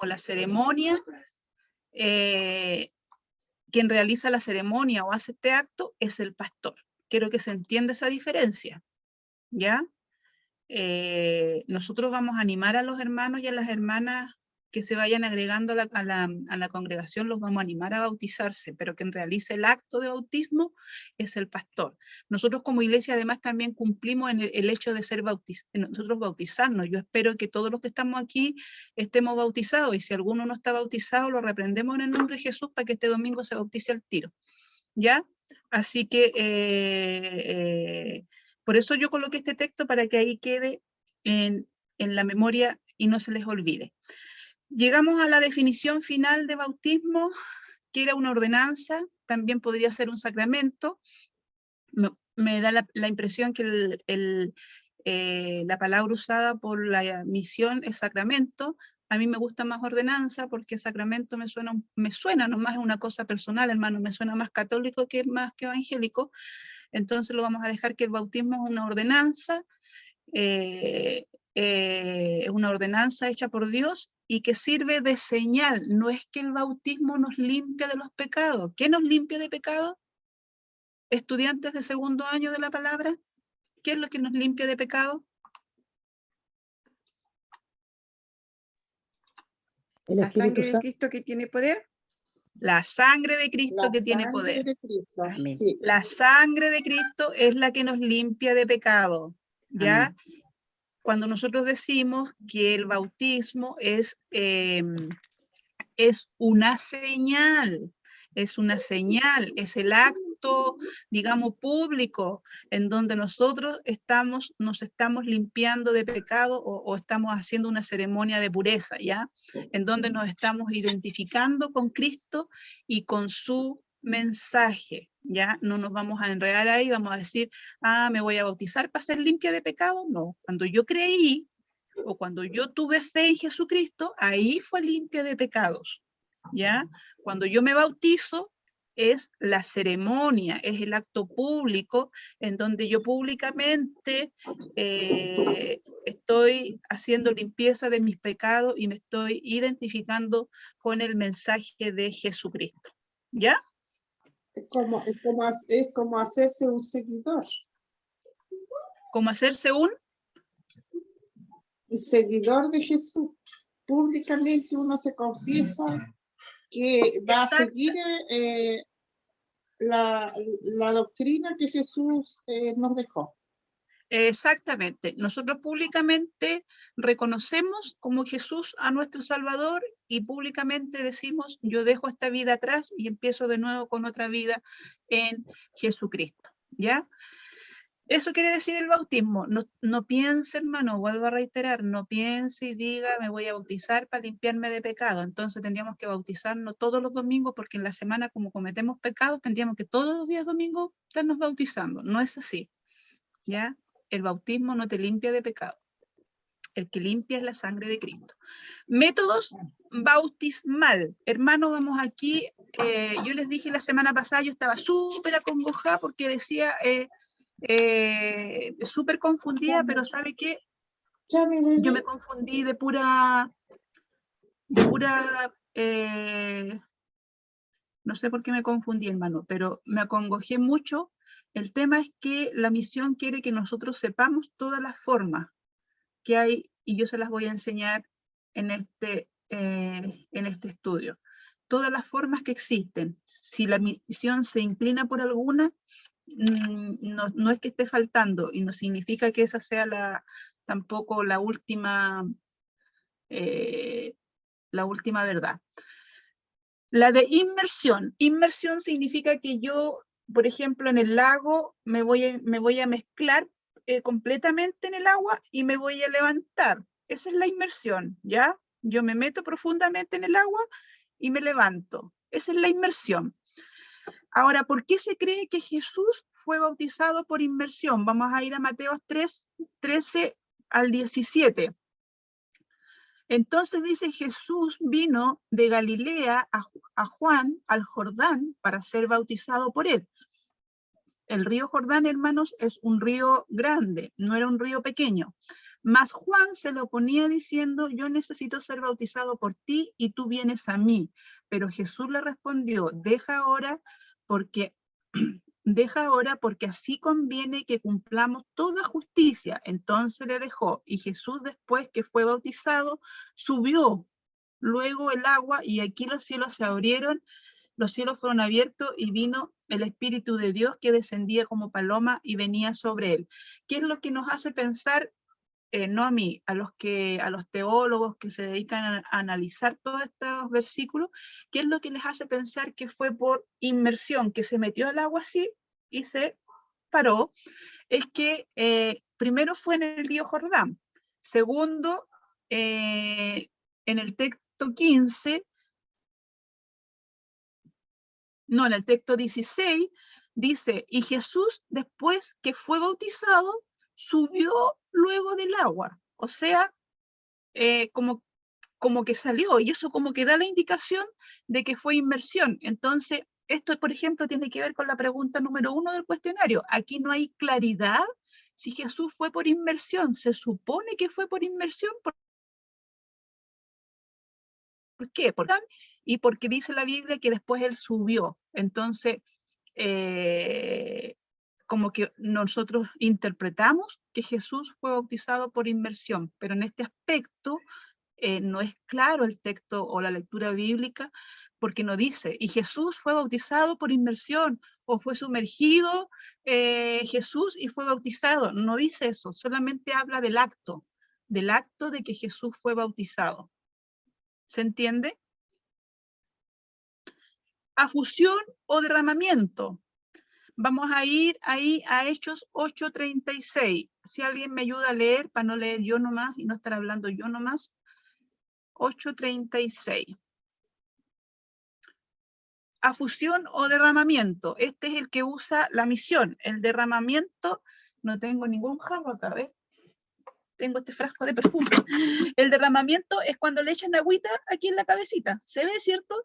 o la ceremonia, quien realiza la ceremonia o hace este acto es el pastor. Quiero que se entienda esa diferencia, ¿ya? Nosotros vamos a animar a los hermanos y a las hermanas que se vayan agregando a la congregación, los vamos a animar a bautizarse, pero quien realice el acto de bautismo es el pastor. Nosotros como iglesia además también cumplimos en el hecho de ser nosotros bautizarnos. Yo espero que todos los que estamos aquí estemos bautizados, y si alguno no está bautizado, lo reprendemos en el nombre de Jesús para que este domingo se bautice al tiro, ¿ya? Así que por eso yo coloqué este texto, para que ahí quede en la memoria y no se les olvide. Llegamos a la definición final de bautismo, que era una ordenanza, también podría ser un sacramento. Me da la impresión que la palabra usada por la misión es sacramento. A mí me gusta más ordenanza, porque sacramento me suena nomás una cosa personal, hermano, me suena más católico que más que evangélico. Entonces lo vamos a dejar que el bautismo es una ordenanza, una ordenanza hecha por Dios y que sirve de señal. No es que el bautismo nos limpia de los pecados. ¿Qué nos limpia de pecado? Estudiantes de segundo año de la palabra, ¿qué es lo que nos limpia de pecado? La sangre de Cristo que tiene poder. La sangre de Cristo que tiene poder. Amén. Sí. La sangre de Cristo es la que nos limpia de pecado, ¿ya? Amén. Cuando nosotros decimos que el bautismo es una señal, es el acto, digamos, público, en donde nosotros nos estamos limpiando de pecado, o estamos haciendo una ceremonia de pureza, ¿ya? En donde nos estamos identificando con Cristo y con su mensaje, ¿ya? No nos vamos a enredar ahí, vamos a decir, me voy a bautizar para ser limpia de pecado. No, cuando yo creí, o cuando yo tuve fe en Jesucristo, ahí fue limpia de pecados, ¿ya? Cuando yo me bautizo, es la ceremonia, es el acto público, en donde yo públicamente estoy haciendo limpieza de mis pecados y me estoy identificando con el mensaje de Jesucristo, ¿ya? Es como hacerse un seguidor. Como hacerse un seguidor de Jesús. Públicamente uno se confiesa que va a seguir la doctrina que Jesús nos dejó. Exactamente. Nosotros públicamente reconocemos como Jesús a nuestro Salvador, y públicamente decimos, yo dejo esta vida atrás y empiezo de nuevo con otra vida en Jesucristo, ¿ya? Eso quiere decir el bautismo. No piense, hermano, vuelvo a reiterar, no piense y diga, me voy a bautizar para limpiarme de pecado. Entonces tendríamos que bautizarnos todos los domingos, porque en la semana, como cometemos pecados, tendríamos que todos los días domingos estarnos bautizando. No es así, ¿ya? El bautismo no te limpia de pecado. El que limpia es la sangre de Cristo. Métodos bautismal. Hermano, vamos aquí. Yo les dije la semana pasada, yo estaba súper acongojada porque decía... súper confundida, pero ¿sabe qué? Yo me confundí de pura, no sé por qué me confundí, hermano, pero me acongojé mucho. El tema es que la misión quiere que nosotros sepamos todas las formas que hay, y yo se las voy a enseñar en este estudio. Todas las formas que existen. Si la misión se inclina por alguna, no es que esté faltando, y no significa que esa sea tampoco la última verdad. La de inmersión. Inmersión significa que yo, por ejemplo, en el lago me voy a mezclar completamente en el agua y me voy a levantar. Esa es la inmersión, ¿ya? Yo me meto profundamente en el agua y me levanto. Esa es la inmersión. Ahora, ¿por qué se cree que Jesús fue bautizado por inmersión? Vamos a ir a Mateo 3, 13 al 17. Entonces dice, Jesús vino de Galilea a Juan, al Jordán, para ser bautizado por él. El río Jordán, hermanos, es un río grande, no era un río pequeño. Mas Juan se lo oponía diciendo, yo necesito ser bautizado por ti y tú vienes a mí. Pero Jesús le respondió, deja ahora porque así conviene que cumplamos toda justicia. Entonces le dejó, y Jesús, después que fue bautizado, subió luego el agua, y aquí los cielos se abrieron, los cielos fueron abiertos, y vino el Espíritu de Dios que descendía como paloma y venía sobre él. ¿Qué es lo que nos hace pensar? No a mí, a los teólogos que se dedican a analizar todos estos versículos, ¿qué es lo que les hace pensar que fue por inmersión, que se metió al agua así y se paró? Es que primero fue en el río Jordán, segundo, en el texto 15, no, en el texto 16, dice, y Jesús, después que fue bautizado, subió luego del agua. O sea, como que salió, y eso como que da la indicación de que fue inmersión. Entonces, esto, por ejemplo, tiene que ver con la pregunta número 1 del cuestionario. Aquí no hay claridad si Jesús fue por inmersión. Se supone que fue por inmersión. ¿Por qué? Y porque dice la Biblia que después él subió. Entonces, como que nosotros interpretamos que Jesús fue bautizado por inmersión, pero en este aspecto no es claro el texto o la lectura bíblica, porque no dice, y Jesús fue bautizado por inmersión, o fue sumergido Jesús y fue bautizado. No dice eso, solamente habla del acto de que Jesús fue bautizado. ¿Se entiende? Afusión o derramamiento. Vamos a ir ahí a Hechos 8:36. Si alguien me ayuda a leer, para no leer yo nomás y no estar hablando yo nomás. 8:36. Afusión o derramamiento. Este es el que usa la misión. El derramamiento, no tengo ningún jarro acá, ¿ves? Tengo este frasco de perfume. El derramamiento es cuando le echan agüita aquí en la cabecita. ¿Se ve, cierto?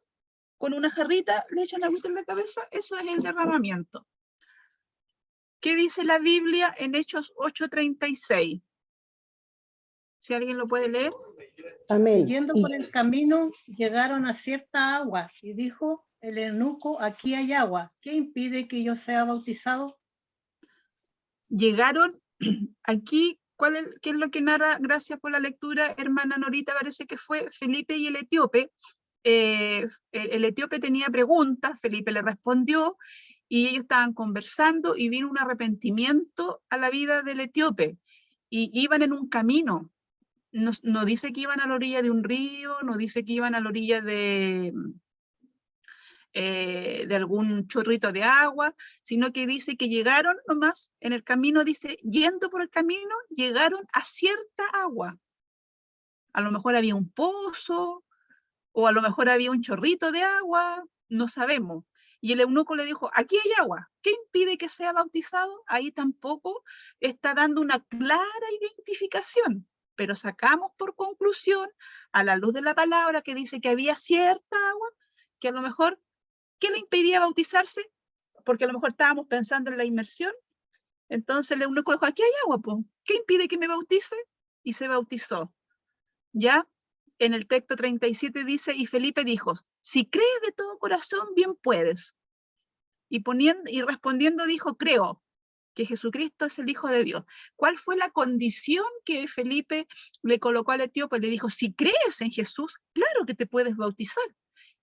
Con una jarrita le echan agüita en la cabeza. Eso es el derramamiento. ¿Qué dice la Biblia en Hechos 8:36? Si alguien lo puede leer. Amén. Yendo por el camino, llegaron a cierta agua, y dijo el eunuco, aquí hay agua, ¿qué impide que yo sea bautizado? Llegaron aquí, ¿qué es lo que narra? Gracias por la lectura, hermana Norita, parece que fue Felipe y el etíope. El etíope tenía preguntas, Felipe le respondió, y ellos estaban conversando, y vino un arrepentimiento a la vida del etíope, y iban en un camino. No dice que iban a la orilla de un río, no dice que iban a la orilla de algún chorrito de agua, sino que dice que llegaron nomás, en el camino dice, yendo por el camino, llegaron a cierta agua. A lo mejor había un pozo, o a lo mejor había un chorrito de agua, no sabemos. Y el eunuco le dijo, aquí hay agua, ¿qué impide que sea bautizado? Ahí tampoco está dando una clara identificación, pero sacamos por conclusión, a la luz de la palabra que dice que había cierta agua, que a lo mejor, ¿qué le impedía bautizarse? Porque a lo mejor estábamos pensando en la inmersión. Entonces el eunuco dijo, aquí hay agua, po. ¿Qué impide que me bautice? Y se bautizó. ¿Ya? En el texto 37 dice, y Felipe dijo, si crees de todo corazón, bien puedes. Y respondiendo dijo, creo que Jesucristo es el Hijo de Dios. ¿Cuál fue la condición que Felipe le colocó al etíope? Le dijo, si crees en Jesús, claro que te puedes bautizar.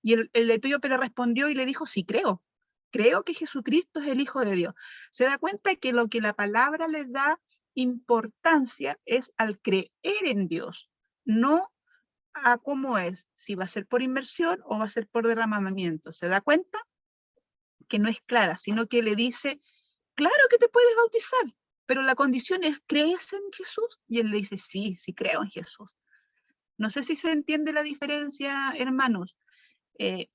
Y el etíope le respondió y le dijo, sí, creo que Jesucristo es el Hijo de Dios. Se da cuenta que lo que la palabra le da importancia es al creer en Dios, no a cómo es, si va a ser por inmersión o va a ser por derramamiento. ¿Se da cuenta? Que no es clara, sino que le dice, claro que te puedes bautizar, pero la condición es, ¿crees en Jesús? Y él le dice, sí, sí creo en Jesús. No sé si se entiende la diferencia, hermanos.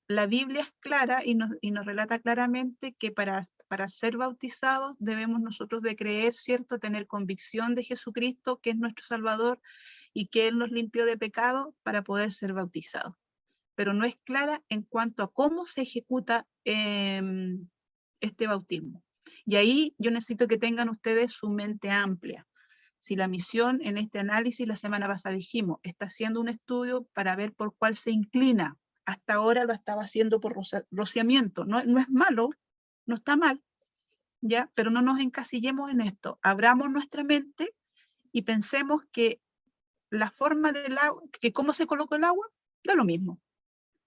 La Biblia es clara y nos relata claramente que para ser bautizados debemos nosotros de creer, ¿cierto? Tener convicción de Jesucristo, que es nuestro Salvador, y que Él nos limpió de pecado para poder ser bautizados. Pero no es clara en cuanto a cómo se ejecuta este bautismo. Y ahí yo necesito que tengan ustedes su mente amplia. Si la misión en este análisis, la semana pasada dijimos, está haciendo un estudio para ver por cuál se inclina. Hasta ahora lo estaba haciendo por rociamiento. No es malo, no está mal, ¿ya? Pero no nos encasillemos en esto. Abramos nuestra mente y pensemos que la forma del agua, que cómo se colocó el agua, da lo mismo.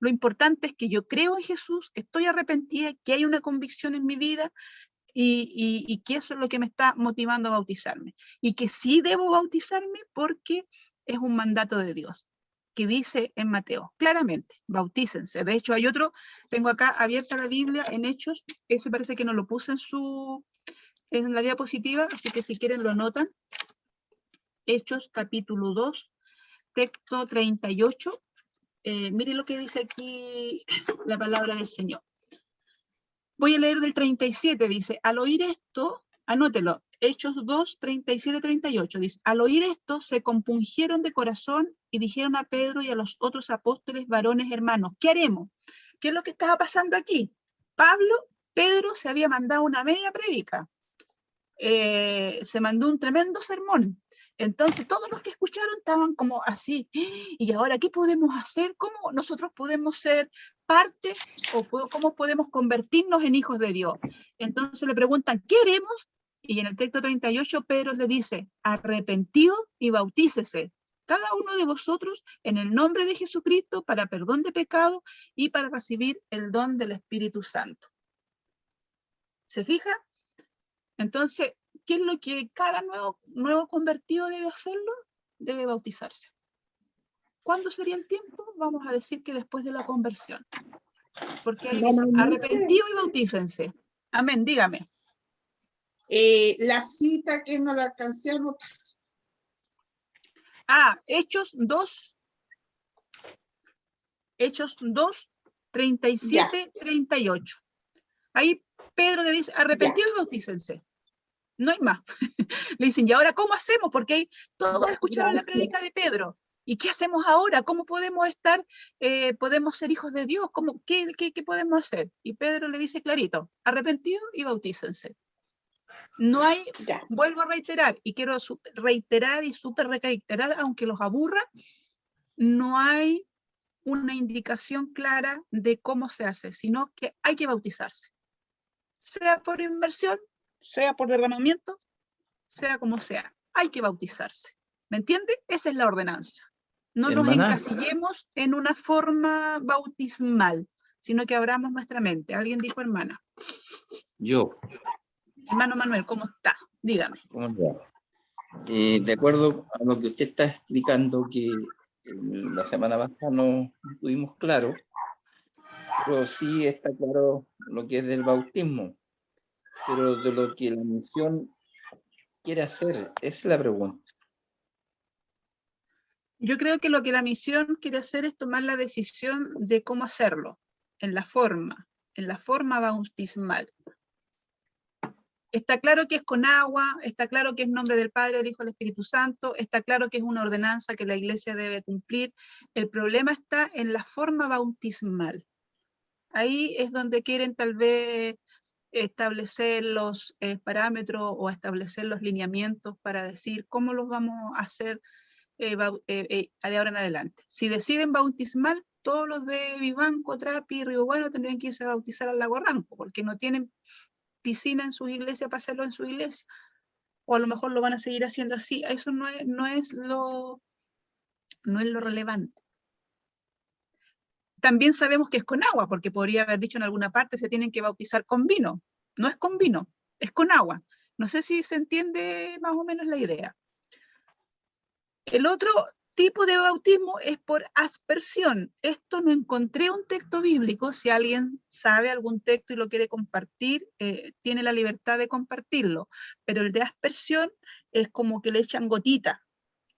Lo importante es que yo creo en Jesús, que estoy arrepentida, que hay una convicción en mi vida y que eso es lo que me está motivando a bautizarme. Y que sí debo bautizarme porque es un mandato de Dios, que dice en Mateo, claramente, bautícense. De hecho, hay otro, tengo acá abierta la Biblia en Hechos, ese parece que no lo puse en la diapositiva, así que si quieren lo anotan. Hechos capítulo 2, texto 38. Mire lo que dice aquí la palabra del Señor. Voy a leer del 37, dice, al oír esto, anótelo, Hechos 2, 37, 38, dice, al oír esto se compungieron de corazón y dijeron a Pedro y a los otros apóstoles, varones hermanos, ¿qué haremos? ¿Qué es lo que estaba pasando aquí? Pedro se había mandado una media predica, se mandó un tremendo sermón. Entonces todos los que escucharon estaban como así, ¿y ahora qué podemos hacer? ¿Cómo nosotros podemos ser parte o cómo podemos convertirnos en hijos de Dios? Entonces le preguntan, ¿qué haremos? Y en el texto 38 Pedro le dice, arrepentidos y bautícese cada uno de vosotros en el nombre de Jesucristo para perdón de pecado y para recibir el don del Espíritu Santo. ¿Se fija? Entonces, ¿qué es lo que cada nuevo convertido debe hacerlo? Debe bautizarse. ¿Cuándo sería el tiempo? Vamos a decir que después de la conversión. Porque ahí dice, arrepentido y bautícense. Amén, dígame. La cita que no la alcancé a anotar. Hechos 2, 37, 38. Ahí Pedro le dice, arrepentido y bautícense. No hay más. Le dicen, ¿y ahora cómo hacemos? Porque todos escucharon la prédica de Pedro. ¿Y qué hacemos ahora? ¿Cómo podemos podemos ser hijos de Dios? ¿Qué podemos hacer? Y Pedro le dice clarito, arrepentidos y bautícense. No hay, vuelvo a reiterar, y quiero reiterar y súper reiterar, aunque los aburra, no hay una indicación clara de cómo se hace, sino que hay que bautizarse. Sea por inmersión, sea por derramamiento, sea como sea, hay que bautizarse. ¿Me entiende? Esa es la ordenanza. No nos encasillemos en una forma bautismal, sino que abramos nuestra mente. ¿Alguien dijo hermana? Yo. Hermano Manuel, ¿cómo está? Dígame. De acuerdo a lo que usted está explicando, que la semana pasada no tuvimos claro, pero sí está claro lo que es del bautismo, pero de lo que la misión quiere hacer, esa es la pregunta. Yo creo que lo que la misión quiere hacer es tomar la decisión de cómo hacerlo, en la forma bautismal. Está claro que es con agua, está claro que es en nombre del Padre, del Hijo y del Espíritu Santo, está claro que es una ordenanza que la Iglesia debe cumplir. El problema está en la forma bautismal. Ahí es donde quieren tal vez establecer los parámetros o establecer los lineamientos para decir cómo los vamos a hacer de ahora en adelante. Si deciden bautismal, todos los de Vivanco, Trapi y Río Bueno tendrían que irse a bautizar al Lago Ranco, porque no tienen piscina en sus iglesias para hacerlo en su iglesia. O a lo mejor lo van a seguir haciendo así. Eso no es lo relevante. También sabemos que es con agua, porque podría haber dicho en alguna parte se tienen que bautizar con vino. No es con vino, es con agua. No sé si se entiende más o menos la idea. El otro tipo de bautismo es por aspersión. Esto no encontré un texto bíblico. Si alguien sabe algún texto y lo quiere compartir, tiene la libertad de compartirlo. Pero el de aspersión es como que le echan gotita.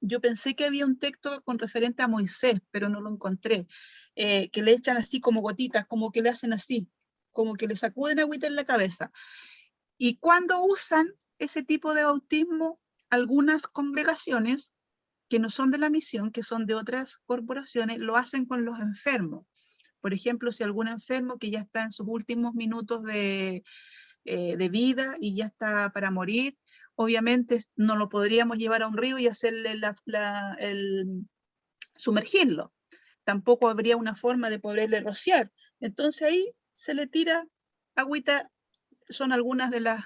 Yo pensé que había un texto con referente a Moisés, pero no lo encontré. Que le echan así como gotitas, como que le hacen así, como que le sacuden agüita en la cabeza. Y cuando usan ese tipo de bautismo, algunas congregaciones que no son de la misión, que son de otras corporaciones, lo hacen con los enfermos. Por ejemplo, si algún enfermo que ya está en sus últimos minutos de vida y ya está para morir, obviamente no lo podríamos llevar a un río y hacerle sumergirlo. Tampoco habría una forma de poderle rociar. Entonces ahí se le tira agüita. Son algunas de las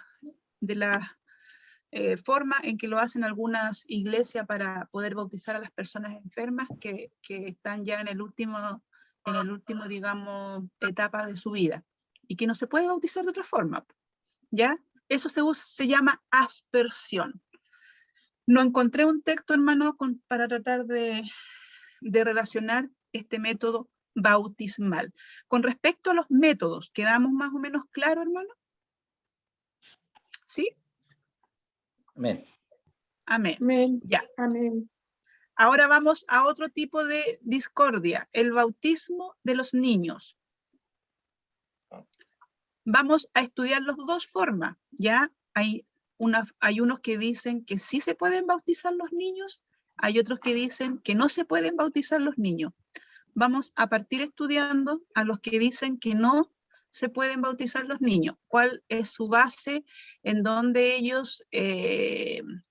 formas en que lo hacen algunas iglesias para poder bautizar a las personas enfermas que están ya en el último, digamos, etapa de su vida y que no se puede bautizar de otra forma, ¿ya? Eso se llama aspersión. No encontré un texto, hermano, para tratar de relacionar este método bautismal. Con respecto a los métodos, ¿quedamos más o menos claros, hermano? ¿Sí? Amén. Amén. Amén. Ya. Amén. Ahora vamos a otro tipo de discordia, el bautismo de los niños. Vamos a estudiar las dos formas, ¿ya? Hay unos que dicen que sí se pueden bautizar los niños, hay otros que dicen que no se pueden bautizar los niños. Vamos a partir estudiando a los que dicen que no se pueden bautizar los niños. ¿Cuál es su base? En donde ellos, en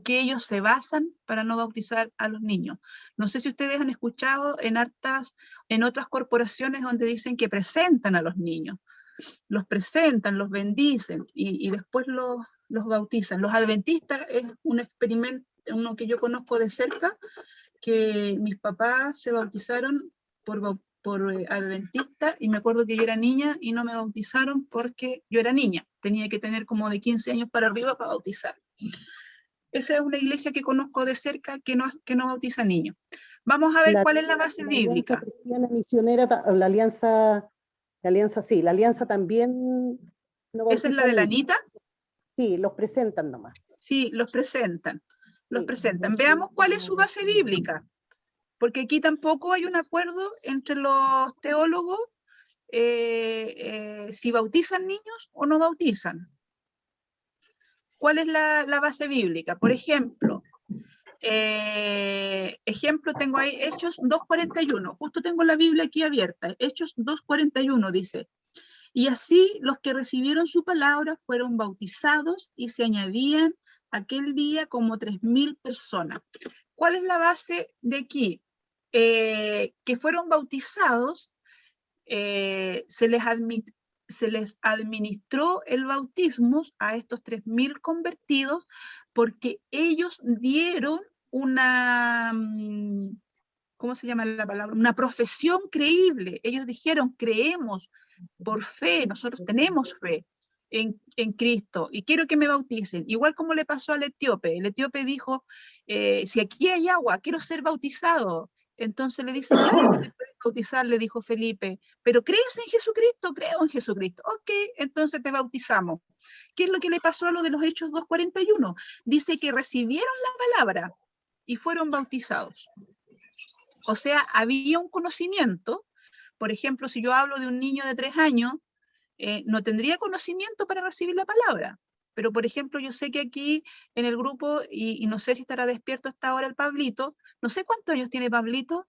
qué ellos se basan para no bautizar a los niños. No sé si ustedes han escuchado en otras corporaciones donde dicen que presentan a los niños. Los presentan, los bendicen y después los bautizan. Los adventistas es un experimento, uno que yo conozco de cerca, que mis papás se bautizaron por adventista, y me acuerdo que yo era niña y no me bautizaron porque yo era niña. Tenía que tener como de 15 años para arriba para bautizar. Esa es una iglesia que conozco de cerca que no bautiza niños. Vamos a ver cuál es la base bíblica. La alianza cristiana misionera, la alianza también no ¿Esa es la de la Anita? Sí, los presentan nomás. Sí, los presentan. Los Sí, presentan. Veamos cuál es su base bíblica, porque aquí tampoco hay un acuerdo entre los teólogos si bautizan niños o no bautizan. ¿Cuál es la base bíblica? Por ejemplo, tengo ahí Hechos 2:41, justo tengo la Biblia aquí abierta. Hechos 2:41 dice: y así los que recibieron su palabra fueron bautizados y se añadían aquel día como 3.000 personas. ¿Cuál es la base de aquí? Que fueron bautizados, se les administró el bautismo a estos 3.000 convertidos porque ellos dieron una, ¿cómo se llama la palabra? Una profesión creíble. Ellos dijeron, creemos por fe, nosotros tenemos fe en Cristo y quiero que me bauticen. Igual como le pasó al etíope. El etíope dijo, si aquí hay agua, quiero ser bautizado. Entonces le dice, claro que te puedes bautizar, le dijo Felipe, pero ¿crees en Jesucristo? Creo en Jesucristo. Ok, entonces te bautizamos. ¿Qué es lo que le pasó a lo de los Hechos 2:41? Dice que recibieron la palabra y fueron bautizados. O sea, había un conocimiento. Por ejemplo, si yo hablo de un niño de 3 años, no tendría conocimiento para recibir la palabra. Pero, por ejemplo, yo sé que aquí en el grupo, y no sé si estará despierto hasta ahora el Pablito, no sé cuántos años tiene Pablito.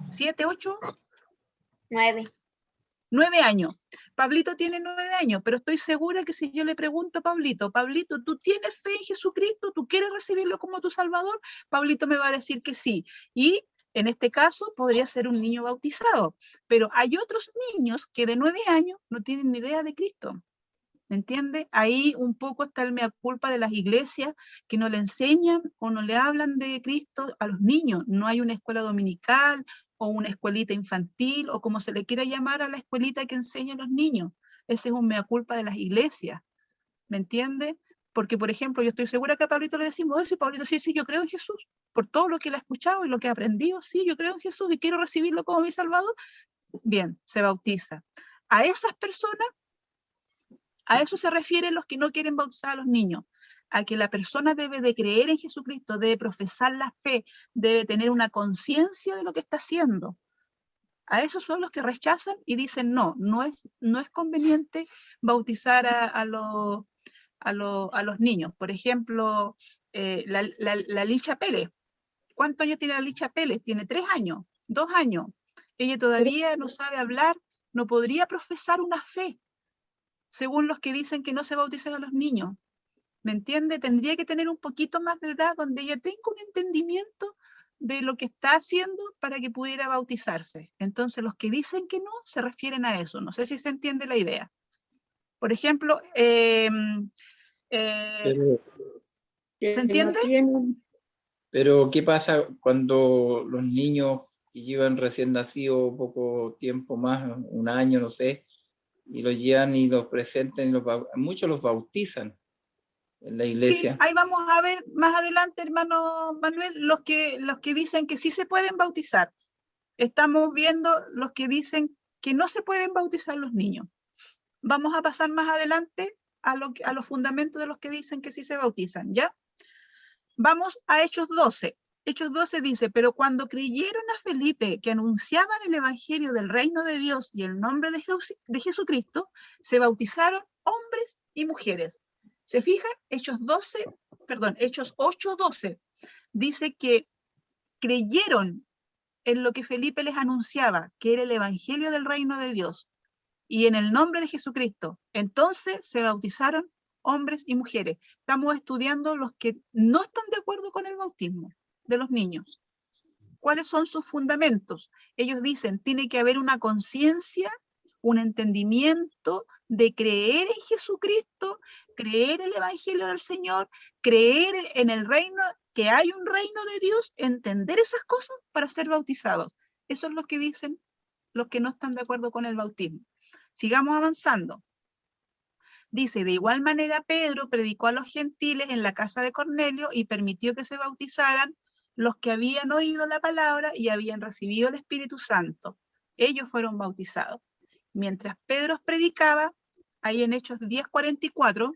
¿7, 8? 9. 9 años. Pablito tiene 9 años, pero estoy segura que si yo le pregunto a Pablito, Pablito, ¿tú tienes fe en Jesucristo? ¿Tú quieres recibirlo como tu Salvador? Pablito me va a decir que sí. Y en este caso podría ser un niño bautizado, pero hay otros niños que de 9 años no tienen ni idea de Cristo. ¿Me entiende? Ahí un poco está el mea culpa de las iglesias que no le enseñan o no le hablan de Cristo a los niños. No hay una escuela dominical o una escuelita infantil o como se le quiera llamar a la escuelita que enseña a los niños. Ese es un mea culpa de las iglesias. ¿Me entiende? Porque, por ejemplo, yo estoy segura que a Pablito le decimos, sí, Pablito, sí, yo creo en Jesús. Por todo lo que él ha escuchado y lo que ha aprendido, sí, yo creo en Jesús y quiero recibirlo como mi Salvador. Bien, se bautiza. A esas personas, a eso se refieren los que no quieren bautizar a los niños, a que la persona debe de creer en Jesucristo, debe profesar la fe, debe tener una conciencia de lo que está haciendo. A esos son los que rechazan y dicen, no es conveniente bautizar a los niños. Por ejemplo, la Licha Pérez. ¿Cuántos años tiene la Licha Pérez? Tiene 3 años, 2 años. Ella todavía no sabe hablar, no podría profesar una fe. según los que dicen que no se bauticen a los niños. ¿Me entiende? Tendría que tener un poquito más de edad donde ella tenga un entendimiento de lo que está haciendo para que pudiera bautizarse. Entonces, los que dicen que no se refieren a eso. No sé si se entiende la idea. Por ejemplo, Pero, que ¿se no entiende? tienen, pero ¿qué pasa cuando los niños que llevan recién nacido poco tiempo más, un año, no sé, y los llevan y los presentan, y muchos los bautizan en la Sí, iglesia? ahí vamos a ver más adelante, hermano Manuel, los que dicen que sí se pueden bautizar. Estamos viendo los que dicen que no se pueden bautizar los niños. Vamos a pasar más adelante a los fundamentos de los que dicen que sí se bautizan, ¿ya? Vamos a Hechos 12. Hechos 12 dice, pero cuando creyeron a Felipe que anunciaban el evangelio del reino de Dios y el nombre de Jesucristo, se bautizaron hombres y mujeres. ¿Se fijan? Hechos 8:12 dice que creyeron en lo que Felipe les anunciaba, que era el evangelio del reino de Dios y en el nombre de Jesucristo. Entonces se bautizaron hombres y mujeres. Estamos estudiando los que no están de acuerdo con el bautismo de los niños. ¿Cuáles son sus fundamentos? Ellos dicen, tiene que haber una conciencia, un entendimiento de creer en Jesucristo, creer el evangelio del Señor, creer en el reino, que hay un reino de Dios, entender esas cosas para ser bautizados. Eso es lo que dicen los que no están de acuerdo con el bautismo. Sigamos avanzando. Dice, de igual manera Pedro predicó a los gentiles en la casa de Cornelio y permitió que se bautizaran los que habían oído la palabra y habían recibido el Espíritu Santo. Ellos fueron bautizados. Mientras Pedro predicaba, ahí en Hechos 10:44,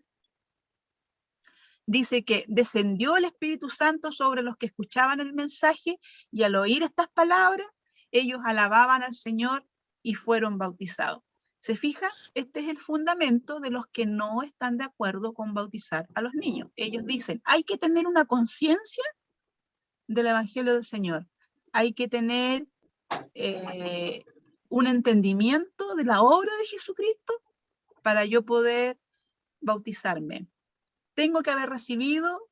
dice que descendió el Espíritu Santo sobre los que escuchaban el mensaje y al oír estas palabras, ellos alababan al Señor y fueron bautizados. ¿Se fija? Este es el fundamento de los que no están de acuerdo con bautizar a los niños. Ellos dicen, hay que tener una conciencia del Evangelio del Señor. Hay que tener un entendimiento de la obra de Jesucristo para yo poder bautizarme. Tengo que haber recibido,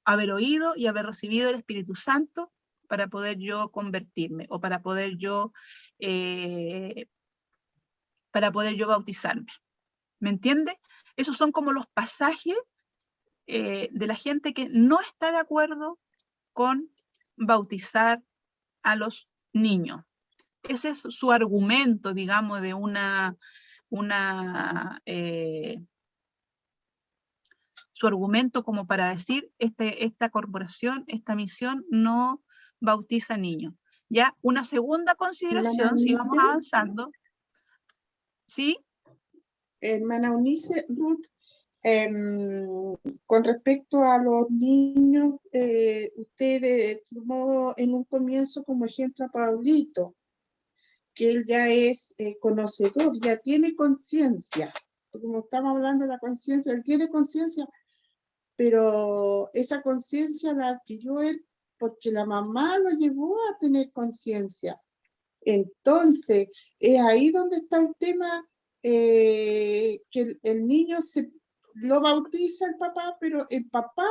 haber oído y haber recibido el Espíritu Santo para poder yo convertirme o para poder yo bautizarme. ¿Me entiende? Esos son como los pasajes de la gente que no está de acuerdo con bautizar a los niños. Ese es su argumento, digamos, de su argumento como para decir, esta corporación, esta misión no bautiza niños. Ya, una segunda consideración, si vamos avanzando. ¿Sí? Hermana Eunice, Ruth, con respecto a los niños, usted tomó en un comienzo como ejemplo a Pablito, que él ya es conocedor, ya tiene conciencia. Como estamos hablando de la conciencia, él tiene conciencia, pero esa conciencia la adquirió él porque la mamá lo llevó a tener conciencia. Entonces, es ahí donde está el tema, que el niño lo bautiza el papá, pero el papá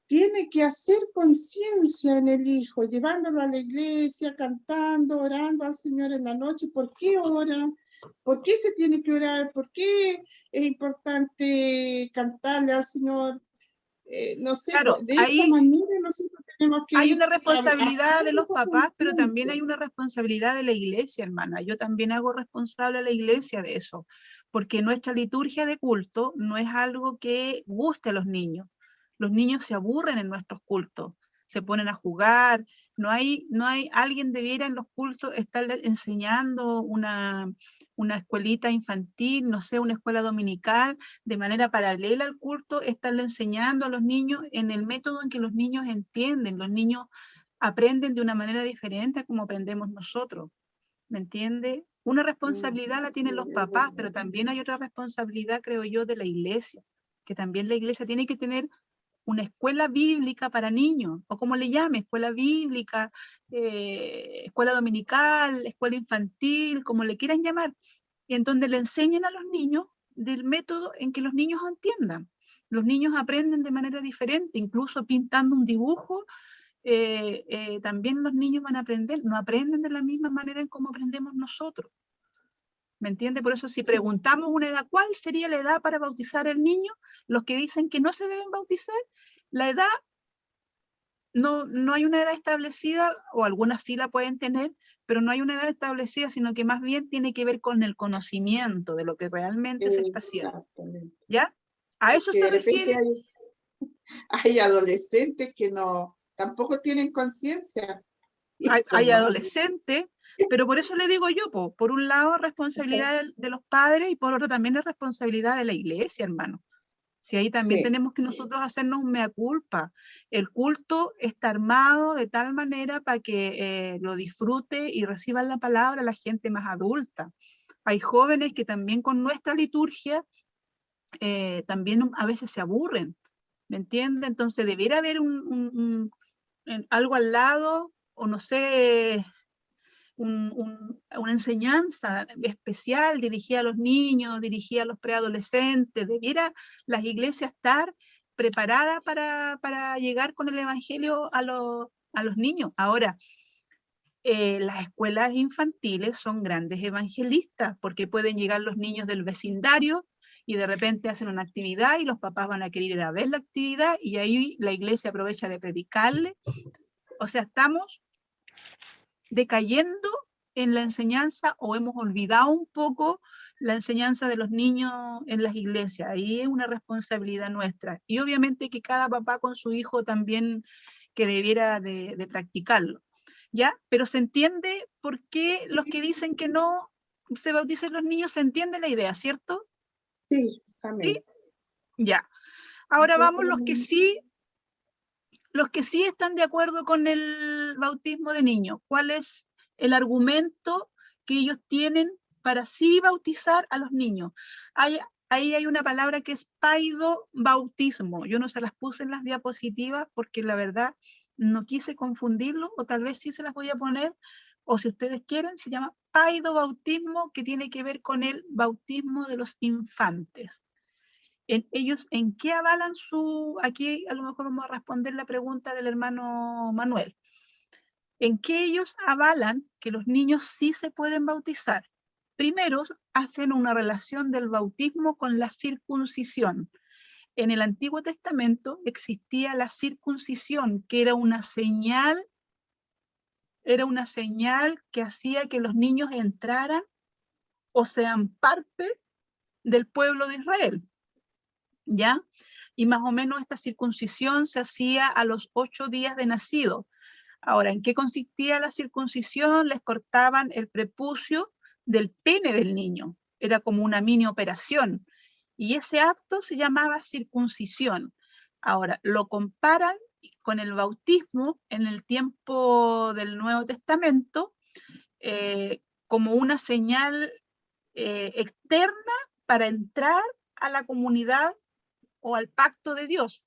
tiene que hacer conciencia en el hijo, llevándolo a la iglesia, cantando, orando al Señor en la noche. ¿Por qué ora? ¿Por qué se tiene que orar? ¿Por qué es importante cantarle al Señor? No sé, claro, de esa manera nosotros tenemos que hay ir una responsabilidad de los esa papás, pero también conciencia. hay una responsabilidad de la iglesia, hermana. Yo también hago responsable a la iglesia de eso, porque nuestra liturgia de culto no es algo que guste a los niños. Los niños se aburren en nuestros cultos, se ponen a jugar. No hay alguien debiera en los cultos estar enseñando una escuelita infantil, no sé, una escuela dominical, de manera paralela al culto, estarle enseñando a los niños en el método en que los niños entienden. Los niños aprenden de una manera diferente a como aprendemos nosotros. ¿Me entiende? Una responsabilidad la tienen los papás, pero también hay otra responsabilidad, creo yo, de la iglesia, que también la iglesia tiene que tener una escuela bíblica para niños, o como le llame, escuela bíblica, escuela dominical, escuela infantil, como le quieran llamar. y en donde le enseñen a los niños del método en que los niños entiendan. Los niños aprenden de manera diferente, incluso pintando un dibujo, también los niños van a aprender, no aprenden de la misma manera en cómo aprendemos nosotros. ¿Me entiende? Por eso si preguntamos una edad, ¿cuál sería la edad para bautizar al niño? Los que dicen que no se deben bautizar, la edad, no hay una edad establecida, o algunas sí la pueden tener, pero no hay una edad establecida, sino que más bien tiene que ver con el conocimiento de lo que realmente se está haciendo. Exactamente. ¿Ya? A eso Porque se de repente refiere. hay adolescentes que tampoco tienen conciencia. Y eso Hay no. adolescentes, pero por eso le digo yo, por un lado responsabilidad de los padres y por otro también es responsabilidad de la iglesia, hermano. Si ahí también Sí. tenemos que nosotros hacernos un mea culpa. El culto está armado de tal manera para que lo disfrute y reciban la palabra la gente más adulta. Hay jóvenes que también con nuestra liturgia también a veces se aburren, ¿me entiende? Entonces debiera haber algo al lado, o no sé, una enseñanza especial dirigida a los niños, dirigida a los preadolescentes. Debiera las iglesias estar preparadas para llegar con el evangelio a los niños. Ahora, las escuelas infantiles son grandes evangelistas, porque pueden llegar los niños del vecindario y de repente hacen una actividad y los papás van a querer ir a ver la actividad y ahí la iglesia aprovecha de predicarle. O sea, estamos decayendo en la enseñanza o hemos olvidado un poco la enseñanza de los niños en las iglesias. Ahí es una responsabilidad nuestra. Y obviamente que cada papá con su hijo también que debiera de practicarlo. ¿Ya? Pero se entiende por qué los que dicen que no se bauticen los niños, se entiende la idea, ¿cierto? Sí, amén. ¿Sí? Ya. Ahora vamos Nosotros los que sí están de acuerdo con el bautismo de niños. ¿Cuál es el argumento que ellos tienen para sí bautizar a los niños? Ahí hay una palabra que es paidobautismo. Yo no se las puse en las diapositivas porque la verdad no quise confundirlo, o tal vez sí se las voy a poner, o si ustedes quieren, se llama paidobautismo, que tiene que ver con el bautismo de los infantes. Ellos, ¿en qué avalan aquí a lo mejor vamos a responder la pregunta del hermano Manuel? ¿En qué ellos avalan que los niños sí se pueden bautizar? Primero, hacen una relación del bautismo con la circuncisión. En el Antiguo Testamento existía la circuncisión, que era una señal que hacía que los niños entraran o sean parte del pueblo de Israel. ¿Ya? Y más o menos esta circuncisión se hacía a los 8 días de nacido. Ahora, ¿en qué consistía la circuncisión? Les cortaban el prepucio del pene del niño. Era como una mini operación. Y ese acto se llamaba circuncisión. Ahora, lo comparan con el bautismo en el tiempo del Nuevo Testamento como una señal externa para entrar a la comunidad o al pacto de Dios.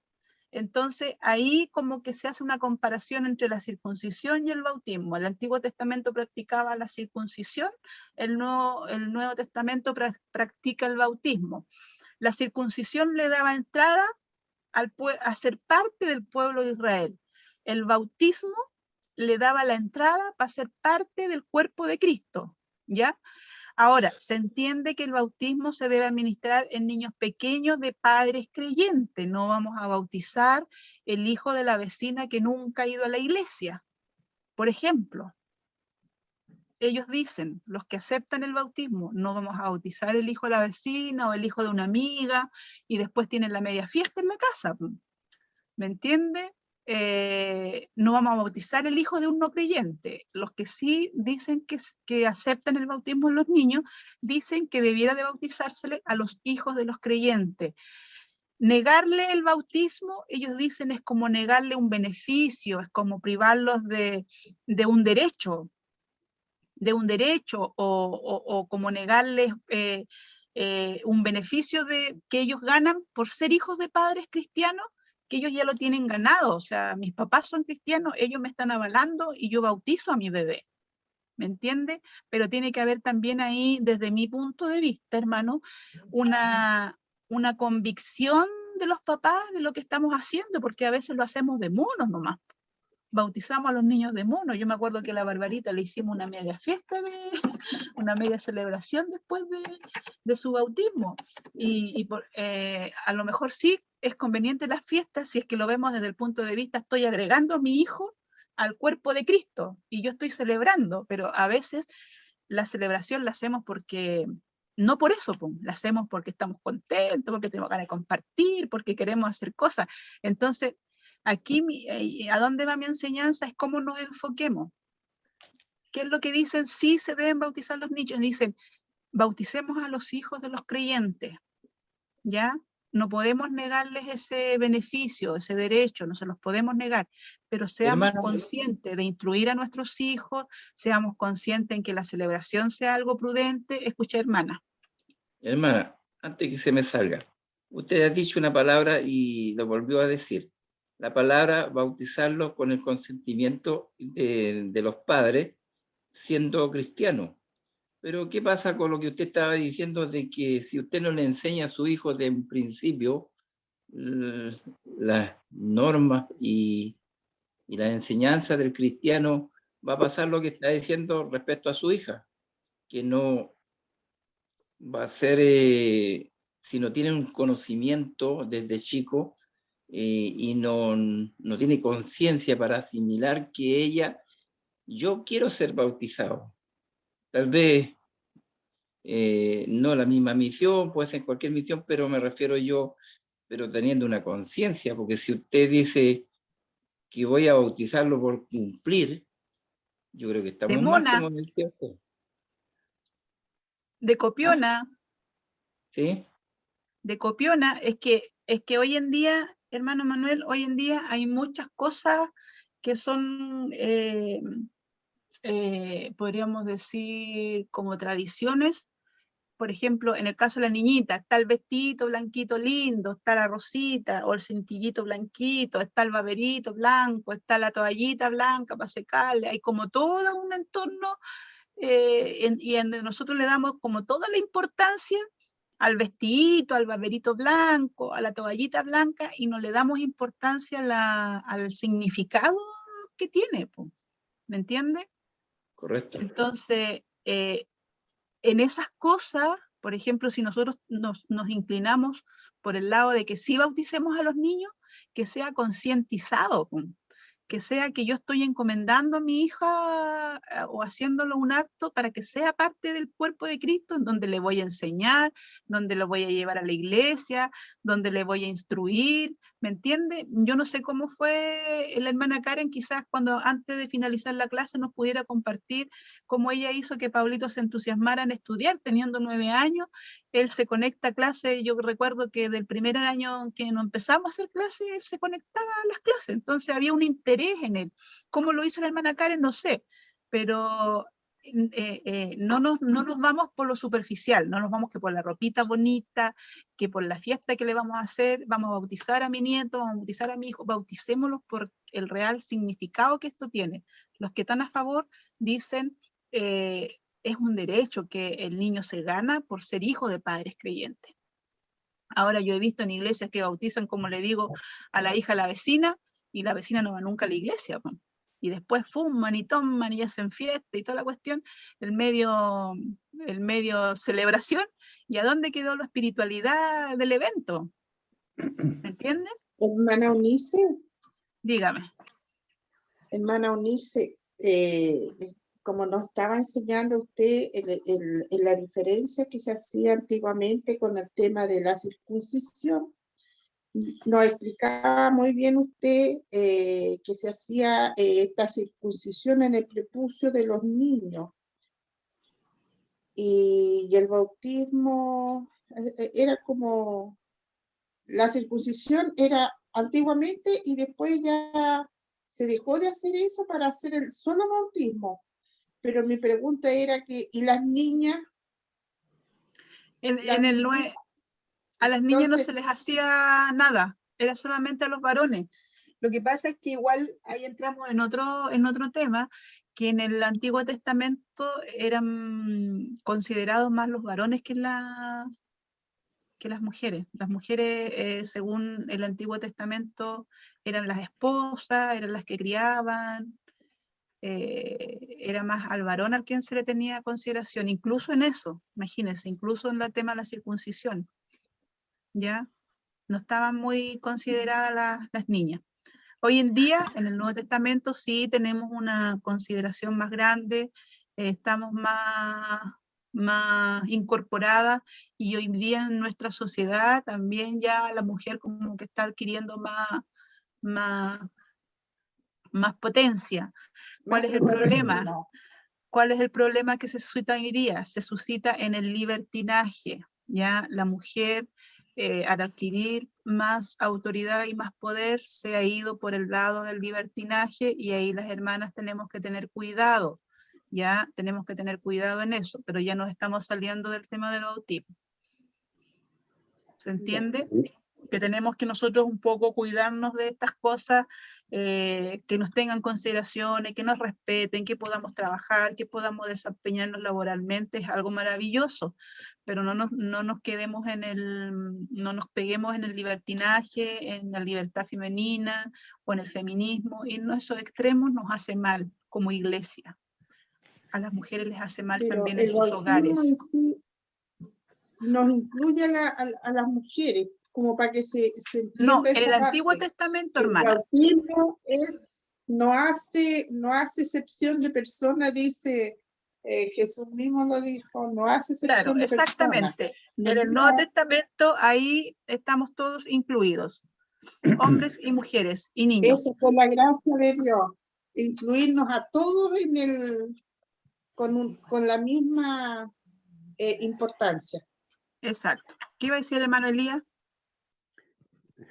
Entonces, ahí como que se hace una comparación entre la circuncisión y el bautismo. El Antiguo Testamento practicaba la circuncisión, el Nuevo Testamento practica el bautismo. La circuncisión le daba entrada a ser parte del pueblo de Israel. El bautismo le daba la entrada para ser parte del cuerpo de Cristo, ¿ya? Ahora, se entiende que el bautismo se debe administrar en niños pequeños de padres creyentes. No vamos a bautizar el hijo de la vecina que nunca ha ido a la iglesia. Por ejemplo, ellos dicen, los que aceptan el bautismo, no vamos a bautizar el hijo de la vecina o el hijo de una amiga y después tienen la media fiesta en la casa. ¿Me entiende? No vamos a bautizar el hijo de un no creyente. Los que sí dicen que aceptan el bautismo en los niños, dicen que debiera de bautizársele a los hijos de los creyentes. Negarle el bautismo, ellos dicen, es como negarle un beneficio, es como privarlos de un derecho, o como negarles un beneficio que ellos ganan por ser hijos de padres cristianos, que ellos ya lo tienen ganado. O sea, mis papás son cristianos, ellos me están avalando y yo bautizo a mi bebé. ¿me entiende? Pero tiene que haber también ahí, desde mi punto de vista, hermano, una convicción de los papás de lo que estamos haciendo, porque a veces lo hacemos de monos nomás. Bautizamos a los niños de mono. Yo me acuerdo que a la Barbarita le hicimos una media fiesta, una media celebración después de su bautismo. A lo mejor sí es conveniente las fiestas, si es que lo vemos desde el punto de vista, estoy agregando a mi hijo al cuerpo de Cristo y yo estoy celebrando, pero a veces la celebración la hacemos porque, no por eso, la hacemos porque estamos contentos, porque tenemos ganas de compartir, porque queremos hacer cosas. Entonces, aquí, ¿a dónde va mi enseñanza? Es cómo nos enfoquemos. ¿Qué es lo que dicen? Sí se deben bautizar los niños. Dicen, bauticemos a los hijos de los creyentes, ¿ya? No podemos negarles ese beneficio, ese derecho, no se los podemos negar, pero seamos conscientes de instruir a nuestros hijos, seamos conscientes en que la celebración sea algo prudente. Escucha, hermana. Hermana, antes que se me salga, usted ha dicho una palabra y lo volvió a decir. La palabra bautizarlo con el consentimiento de los padres, siendo cristiano. Pero ¿qué pasa con lo que usted estaba diciendo de que si usted no le enseña a su hijo de en principio las normas y la enseñanza del cristiano, va a pasar lo que está diciendo respecto a su hija, que no va a ser, si no tiene un conocimiento desde chico y no tiene conciencia para asimilar que ella, yo quiero ser bautizado. Tal vez no la misma misión, puede ser cualquier misión, pero me refiero yo, pero teniendo una conciencia, porque si usted dice que voy a bautizarlo por cumplir, yo creo que estamos mal, como me decía usted. De copiona. ¿Sí? De copiona, es que hoy en día, hermano Manuel, hoy en día hay muchas cosas que son, podríamos decir, como tradiciones. Por ejemplo, en el caso de la niñita, está el vestidito blanquito lindo, está la rosita o el cintillito blanquito, está el baberito blanco, está la toallita blanca para secarle, hay como todo un entorno y nosotros le damos como toda la importancia al vestidito, al baberito blanco, a la toallita blanca y no le damos importancia al significado que tiene, ¿me entiende? Correcto. Entonces, en esas cosas, por ejemplo, si nosotros nos inclinamos por el lado de que sí bauticemos a los niños, que sea concientizado, que sea que yo estoy encomendando a mi hija o haciéndolo un acto para que sea parte del cuerpo de Cristo, en donde le voy a enseñar, donde lo voy a llevar a la iglesia, donde le voy a instruir, ¿me entiende? Yo no sé cómo fue la hermana Karen, quizás cuando antes de finalizar la clase nos pudiera compartir cómo ella hizo que Pablito se entusiasmara en estudiar, teniendo 9 años, él se conecta a clase, yo recuerdo que del primer año que no empezamos a hacer clases, él se conectaba a las clases, entonces había un interés en él. ¿Cómo lo hizo la hermana Karen? No sé, pero no nos vamos por lo superficial, no nos vamos que por la ropita bonita, que por la fiesta que le vamos a hacer, vamos a bautizar a mi nieto, vamos a bautizar a mi hijo, bauticémoslos por el real significado que esto tiene. Los que están a favor dicen es un derecho que el niño se gana por ser hijo de padres creyentes. Ahora yo he visto en iglesias que bautizan, como le digo, a la hija de la vecina, y la vecina no va nunca a la iglesia, y después fuman y toman y hacen fiesta y toda la cuestión, el medio celebración, ¿y a dónde quedó la espiritualidad del evento? ¿Me entienden? Hermana Unice. Dígame. Hermana Unice, como nos estaba enseñando usted en la diferencia que se hacía antiguamente con el tema de la circuncisión, nos explicaba muy bien usted que se hacía esta circuncisión en el prepucio de los niños y el bautismo era como, la circuncisión era antiguamente y después ya se dejó de hacer eso para hacer el solo bautismo. Pero mi pregunta era que, ¿y las niñas? A las niñas no se les hacía nada, era solamente a los varones. Lo que pasa es que igual ahí entramos en otro tema, que en el Antiguo Testamento eran considerados más los varones que las mujeres. Las mujeres, según el Antiguo Testamento, eran las esposas, eran las que criaban, era más al varón al quien se le tenía consideración, incluso en eso, imagínense, incluso en el tema de la circuncisión, ¿ya? No estaban muy consideradas las niñas. Hoy en día, en el Nuevo Testamento, sí tenemos una consideración más grande, estamos más incorporadas, y hoy en día en nuestra sociedad también ya la mujer como que está adquiriendo más potencia. ¿Cuál es el problema? ¿Cuál es el problema que se suscita hoy día? Se suscita en el libertinaje, ¿ya? La mujer, al adquirir más autoridad y más poder, se ha ido por el lado del libertinaje, y ahí las hermanas tenemos que tener cuidado, ¿ya? Tenemos que tener cuidado en eso, pero ya nos estamos saliendo del tema del bautismo. ¿Se entiende? Que tenemos que nosotros un poco cuidarnos de estas cosas, que nos tengan consideraciones, que nos respeten, que podamos trabajar, que podamos desempeñarnos laboralmente, es algo maravilloso, pero no nos quedemos no nos peguemos en el libertinaje, en la libertad femenina o en el feminismo, y en esos extremos nos hace mal como iglesia. A las mujeres les hace mal Pero también en sus hogares. En sí nos incluye a las mujeres, como para que se entienda. No, en esa el parte. Antiguo Testamento, El hermana. bautismo no hace excepción de persona, dice Jesús mismo lo dijo, no hace excepción Claro, de persona. exactamente. En el Nuevo Testamento ahí estamos todos incluidos, hombres y mujeres y niños. Eso por la gracia de Dios, incluirnos a todos con la misma importancia. Exacto. ¿Qué iba a decir el hermano Elías?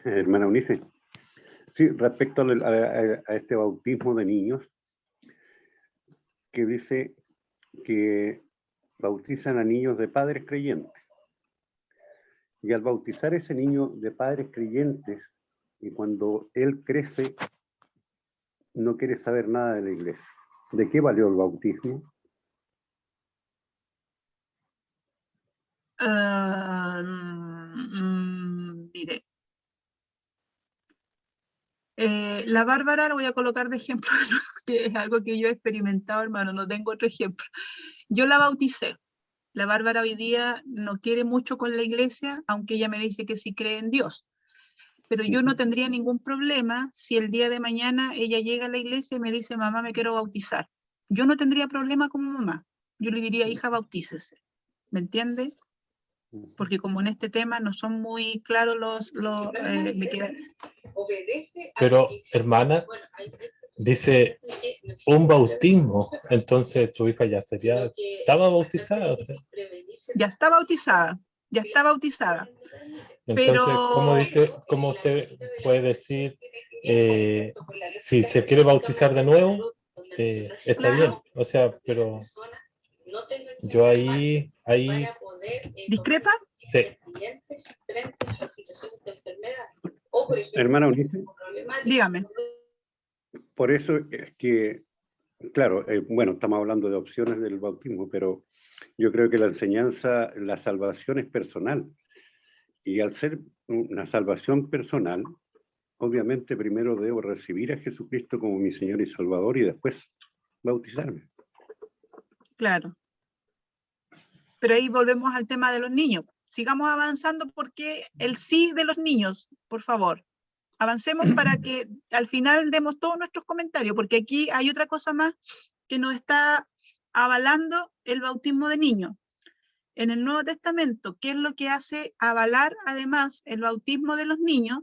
Hermana Eunice. Sí, respecto a este bautismo de niños, que dice que bautizan a niños de padres creyentes. Y al bautizar a ese niño de padres creyentes, y cuando él crece, no quiere saber nada de la iglesia, ¿de qué valió el bautismo? Mire. La Bárbara la voy a colocar de ejemplo, que es algo que yo he experimentado, hermano, no tengo otro ejemplo. Yo la bauticé. La Bárbara hoy día no quiere mucho con la iglesia, aunque ella me dice que sí cree en Dios. Pero yo no tendría ningún problema si el día de mañana ella llega a la iglesia y me dice, mamá, me quiero bautizar. Yo no tendría problema como mamá. Yo le diría, hija, bautícese. ¿Me entiende? Porque como en este tema no son muy claros Pero, hermana, dice un bautismo, entonces su hija ya estaba bautizada. Ya está bautizada, ya está bautizada. Entonces, Pero... ¿cómo usted puede decir, si se quiere bautizar de nuevo, está Claro. bien? O sea, pero yo ahí... ¿Discrepa? Sí. Hermana Eunice. Dígame. Por eso es que, claro, bueno, estamos hablando de opciones del bautismo, pero yo creo que la enseñanza, la salvación es personal. Y al ser una salvación personal, obviamente primero debo recibir a Jesucristo como mi Señor y Salvador y después bautizarme. Claro. Pero ahí volvemos al tema de los niños. Sigamos avanzando porque el sí de los niños, por favor. Avancemos para que al final demos todos nuestros comentarios, porque aquí hay otra cosa más que nos está avalando el bautismo de niños. En el Nuevo Testamento, ¿qué es lo que hace avalar además el bautismo de los niños?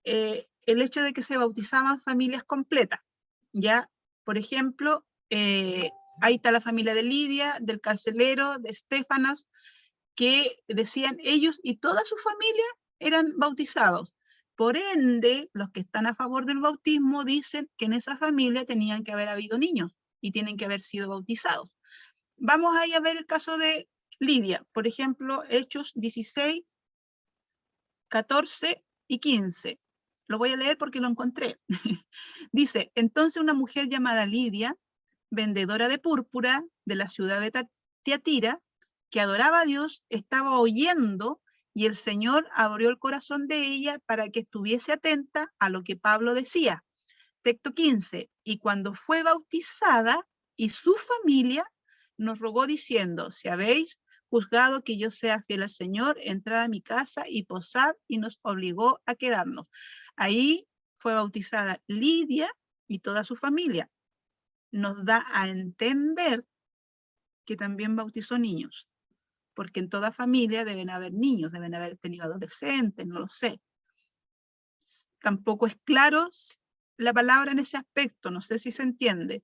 El hecho de que se bautizaban familias completas. Ya, por ejemplo, ahí está la familia de Lidia, del carcelero, de Estéfanas, que decían ellos y toda su familia eran bautizados. Por ende, los que están a favor del bautismo dicen que en esa familia tenían que haber habido niños y tienen que haber sido bautizados. Vamos ahí a ver el caso de Lidia, por ejemplo, Hechos 16, 14 y 15. Lo voy a leer porque lo encontré. Dice, entonces una mujer llamada Lidia, vendedora de púrpura de la ciudad de Tiatira, que adoraba a Dios, estaba oyendo y el Señor abrió el corazón de ella para que estuviese atenta a lo que Pablo decía. Texto 15, y cuando fue bautizada y su familia nos rogó diciendo, si habéis juzgado que yo sea fiel al Señor, entrad a mi casa y posad, y nos obligó a quedarnos. Ahí fue bautizada Lidia y toda su familia. Nos da a entender que también bautizó niños, porque en toda familia deben haber niños, deben haber tenido adolescentes, no lo sé. Tampoco es claro la palabra en ese aspecto, no sé si se entiende.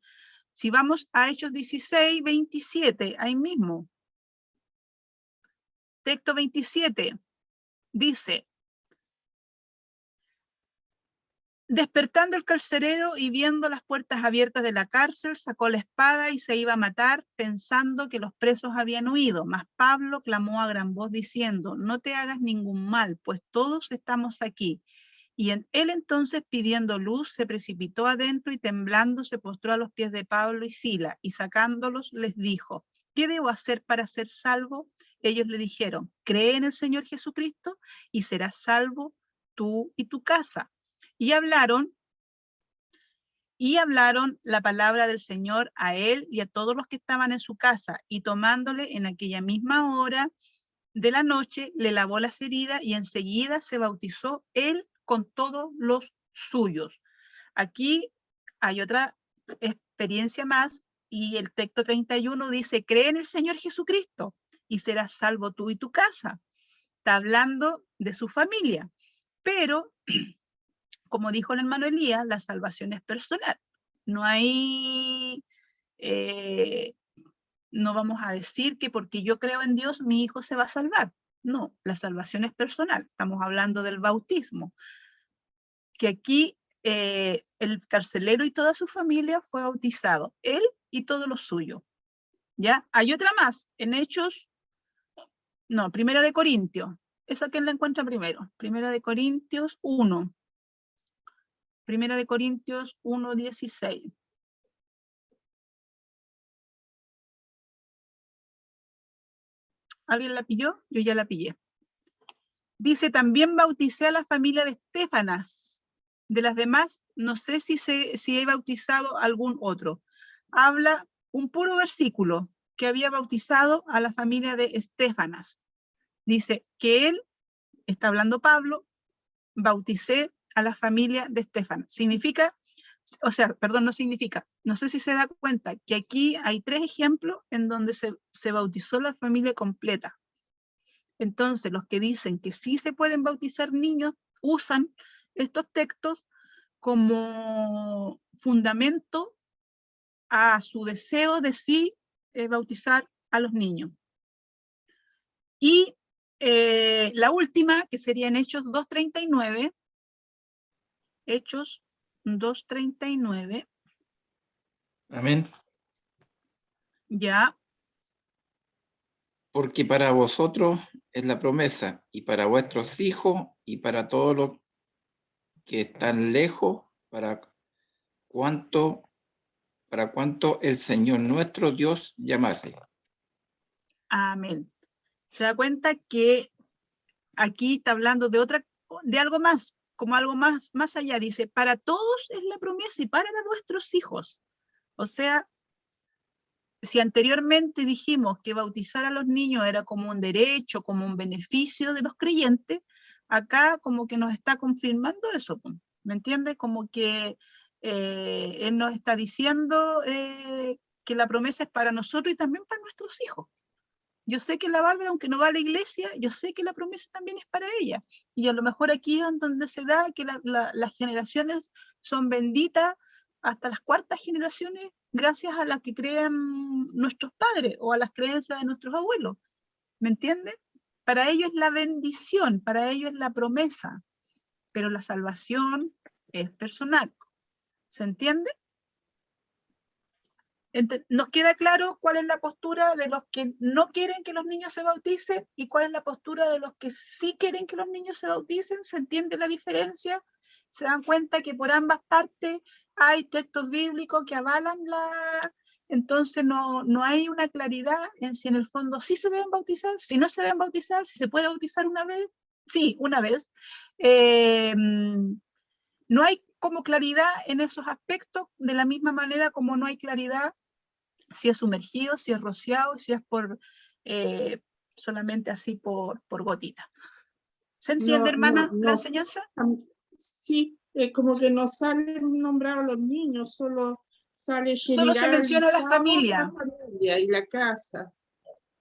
Si vamos a Hechos 16, 27, ahí mismo. Texto 27, dice, despertando el carcelero y viendo las puertas abiertas de la cárcel, sacó la espada y se iba a matar, pensando que los presos habían huido. Mas Pablo clamó a gran voz diciendo, no te hagas ningún mal, pues todos estamos aquí. Y él entonces, pidiendo luz, se precipitó adentro y temblando se postró a los pies de Pablo y Sila, y sacándolos les dijo, ¿qué debo hacer para ser salvo? Ellos le dijeron, cree en el Señor Jesucristo y serás salvo tú y tu casa. Y hablaron la palabra del Señor a él y a todos los que estaban en su casa, y tomándole en aquella misma hora de la noche, le lavó las heridas y enseguida se bautizó él con todos los suyos. Aquí hay otra experiencia más, y el texto 31 dice, cree en el Señor Jesucristo y serás salvo tú y tu casa. Está hablando de su familia, pero como dijo el hermano Elías, la salvación es personal. No hay, no vamos a decir que porque yo creo en Dios, mi hijo se va a salvar. No, la salvación es personal. Estamos hablando del bautismo. Que aquí el carcelero y toda su familia fue bautizado, él y todo lo suyo. ¿Ya? Hay otra más, en Hechos, no, Primera de Corintios. ¿Esa quién la encuentra primero? Primera de Corintios 1. Primera de Corintios 1:16. ¿Alguien la pilló? Yo ya la pillé. Dice, también bauticé a la familia de Estefanas. De las demás, no sé si he bautizado algún otro. Habla un puro versículo que había bautizado a la familia de Estefanas. Dice que él, está hablando Pablo, bauticé a la familia de Estefanas. Significa, o sea, perdón, no significa, no sé si se da cuenta que aquí hay 3 ejemplos en donde se bautizó la familia completa. Entonces, los que dicen que sí se pueden bautizar niños, usan estos textos como fundamento a su deseo de sí bautizar a los niños. Y la última, que sería en Hechos 2:39, Hechos 2:39. Amén. Ya. Porque para vosotros es la promesa, y para vuestros hijos, y para todos los que están lejos, para cuanto el Señor nuestro Dios llamase. Amén. Se da cuenta que aquí está hablando de algo más, como algo más allá. Dice, para todos es la promesa y para nuestros hijos. O sea, si anteriormente dijimos que bautizar a los niños era como un derecho, como un beneficio de los creyentes, acá como que nos está confirmando eso, ¿me entiendes? Como que él nos está diciendo que la promesa es para nosotros y también para nuestros hijos. Yo sé que la Bárbara, aunque no va a la iglesia, yo sé que la promesa también es para ella. Y a lo mejor aquí es donde se da que las generaciones son benditas hasta las 4ª generaciones gracias a las que crean nuestros padres o a las creencias de nuestros abuelos. ¿Me entienden? Para ellos es la bendición, para ellos es la promesa, pero la salvación es personal. ¿Se entiende? Nos queda claro cuál es la postura de los que no quieren que los niños se bauticen y cuál es la postura de los que sí quieren que los niños se bauticen. ¿Se entiende la diferencia? se dan cuenta que por ambas partes hay textos bíblicos que avalan la... Entonces no hay una claridad en si en el fondo sí se deben bautizar, si no se deben bautizar, si se puede bautizar una vez. Sí, una vez. No hay como claridad en esos aspectos, de la misma manera como no hay claridad si es sumergido, si es rociado, si es por solamente así por gotita. ¿Se entiende, hermana, la enseñanza? Sí, como que no salen nombrados los niños, solo sale Solo se menciona a la familia. Y la casa.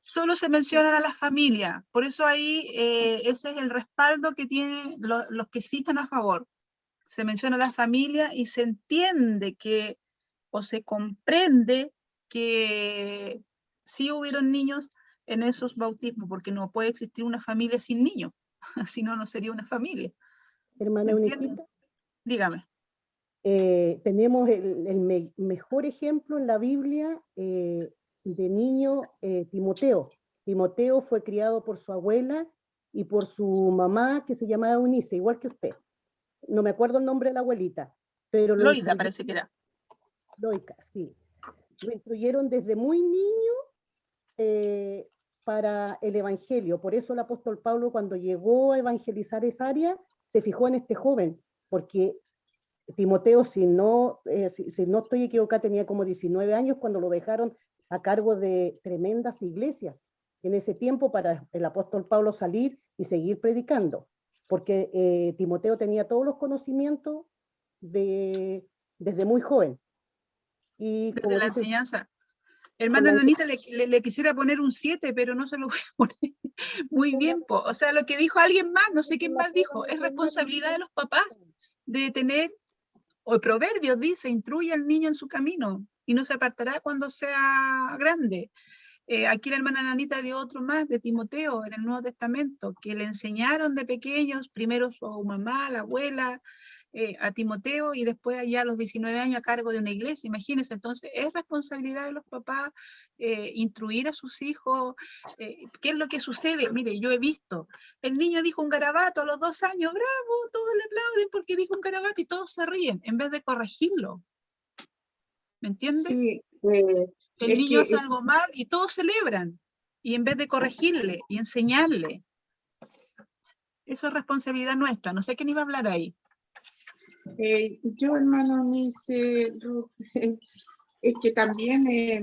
Solo se mencionan a las familias. Por eso ahí ese es el respaldo que tienen los que sí están a favor. Se menciona a la familia y se entiende que, o se comprende que sí hubieron niños en esos bautismos, porque no puede existir una familia sin niños, si no, no sería una familia. Hermana Euniquita, dígame. Tenemos el mejor ejemplo en la Biblia de niño, Timoteo. Timoteo fue criado por su abuela y por su mamá, que se llamaba Eunice, igual que usted. No me acuerdo el nombre de la abuelita, pero Loida parece que era. Loica, sí. Lo instruyeron desde muy niño para el evangelio. Por eso el apóstol Pablo, cuando llegó a evangelizar esa área, se fijó en este joven, porque Timoteo, si no estoy equivocada, tenía como 19 años cuando lo dejaron a cargo de tremendas iglesias en ese tiempo para el apóstol Pablo salir y seguir predicando, porque Timoteo tenía todos los conocimientos desde muy joven. Y desde como la dice, enseñanza. Hermana Nanita, le quisiera poner un 7, pero no se lo voy a poner. Muy bien, po. O sea, lo que dijo alguien más, no sé quién más dijo, es responsabilidad de los papás de tener, o el Proverbios dice, instruye al niño en su camino y no se apartará cuando sea grande. Aquí la hermana Nanita dio otro más de Timoteo en el Nuevo Testamento, que le enseñaron de pequeños, primero su mamá, la abuela, a Timoteo, y después allá a los 19 años a cargo de una iglesia. Imagínense, entonces es responsabilidad de los papás instruir a sus hijos. ¿Qué es lo que sucede? Mire, yo he visto, el niño dijo un garabato a los 2 años, bravo, todos le aplauden porque dijo un garabato y todos se ríen, en vez de corregirlo. ¿Me entiende? Sí, el niño hace algo mal y todos celebran, y en vez de corregirle y enseñarle. Eso es responsabilidad nuestra. No sé quién iba a hablar ahí. Yo, hermano, dice Ruth, es que también hay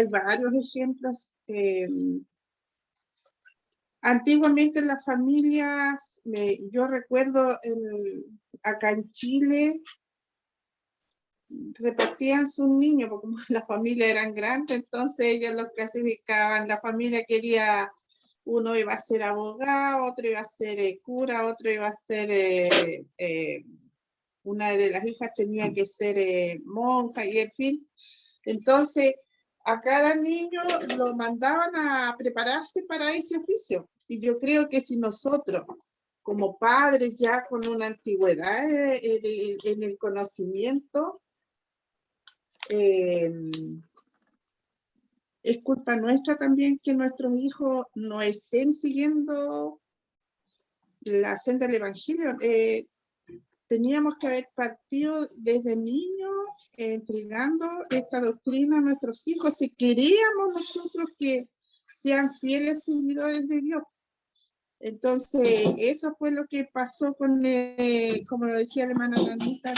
varios ejemplos. Antiguamente en las familias, yo recuerdo acá en Chile, repartían sus niños, porque como las familias eran grandes, entonces ellos los clasificaban. La familia quería, uno iba a ser abogado, otro iba a ser cura, otro iba a ser, una de las hijas tenía que ser monja, y en fin. Entonces, a cada niño lo mandaban a prepararse para ese oficio. Y yo creo que si nosotros, como padres ya con una antigüedad en el conocimiento, es culpa nuestra también que nuestros hijos no estén siguiendo la senda del Evangelio. Teníamos que haber partido desde niños entregando esta doctrina a nuestros hijos si queríamos nosotros que sean fieles seguidores de Dios. Entonces, eso fue lo que pasó con, como lo decía la hermana Nanita,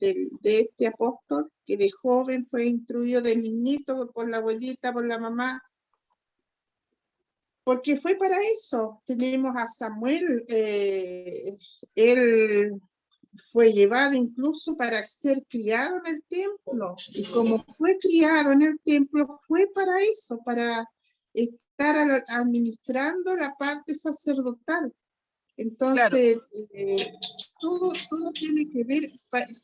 de este apóstol, que de joven fue instruido de niñito por la abuelita, por la mamá, porque fue para eso. Tenemos a Samuel, él fue llevado incluso para ser criado en el templo, y como fue criado en el templo, fue para eso, para estar administrando la parte sacerdotal. Entonces, claro, todo tiene que ver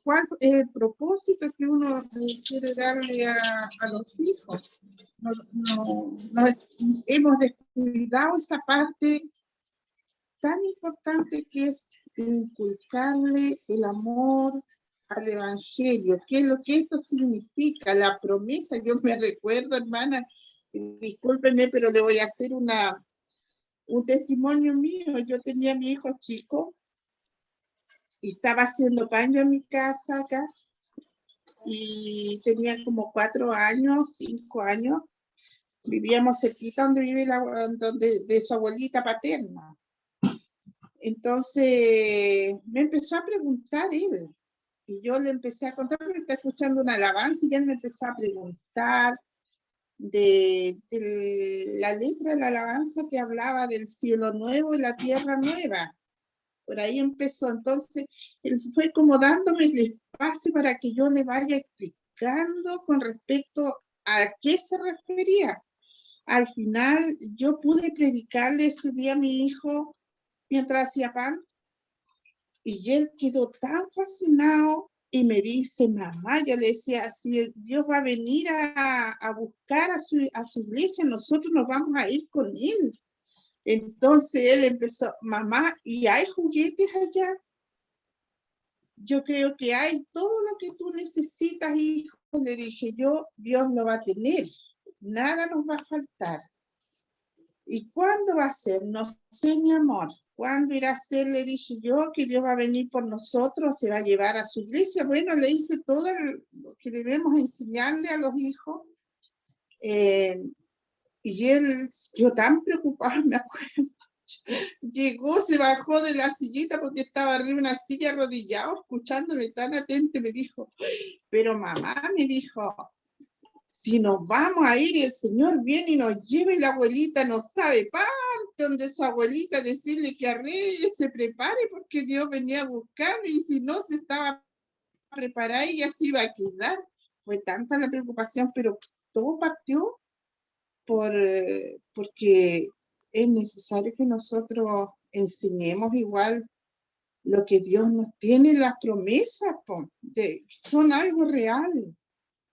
cuál es el propósito que uno quiere darle a los hijos. Hemos descuidado esa parte tan importante que es inculcarle el amor al Evangelio. ¿Qué es lo que esto significa? La promesa. Yo me recuerdo, hermana, discúlpenme, pero le voy a hacer una un testimonio mío. Yo tenía a mi hijo chico y estaba haciendo paño en mi casa acá y tenía como 4 años, 5 años. Vivíamos cerquita donde vive de su abuelita paterna. Entonces me empezó a preguntar él y yo le empecé a contar, porque está escuchando una alabanza y él me empezó a preguntar de la letra de la alabanza que hablaba del cielo nuevo y la tierra nueva. Por ahí empezó. Entonces él fue como dándome el espacio para que yo le vaya explicando con respecto a qué se refería. Al final yo pude predicarle ese día a mi hijo mientras hacía pan y él quedó tan fascinado y me dice, mamá, yo le decía, si Dios va a venir a buscar a su iglesia, nosotros nos vamos a ir con él. Entonces él empezó, mamá, ¿y hay juguetes allá? Yo creo que hay todo lo que tú necesitas, hijo. Le dije yo, Dios lo va a tener, nada nos va a faltar. ¿Y cuándo va a ser? No sé, mi amor. ¿Cuándo irá a ser? Le dije yo, que Dios va a venir por nosotros, se va a llevar a su iglesia. Bueno, le hice todo lo que debemos enseñarle a los hijos. Y él, yo tan preocupada, me acuerdo, llegó, se bajó de la sillita porque estaba arriba de una silla arrodillado, escuchándome tan atento, y me dijo, pero mamá, me dijo, si nos vamos a ir y el Señor viene y nos lleva y la abuelita no sabe parte donde su abuelita decirle que arregle, se prepare porque Dios venía a buscarlo y si no se estaba preparada ella se iba a quedar. Fue tanta la preocupación, pero todo partió porque es necesario que nosotros enseñemos igual lo que Dios nos tiene, las promesas, son algo real.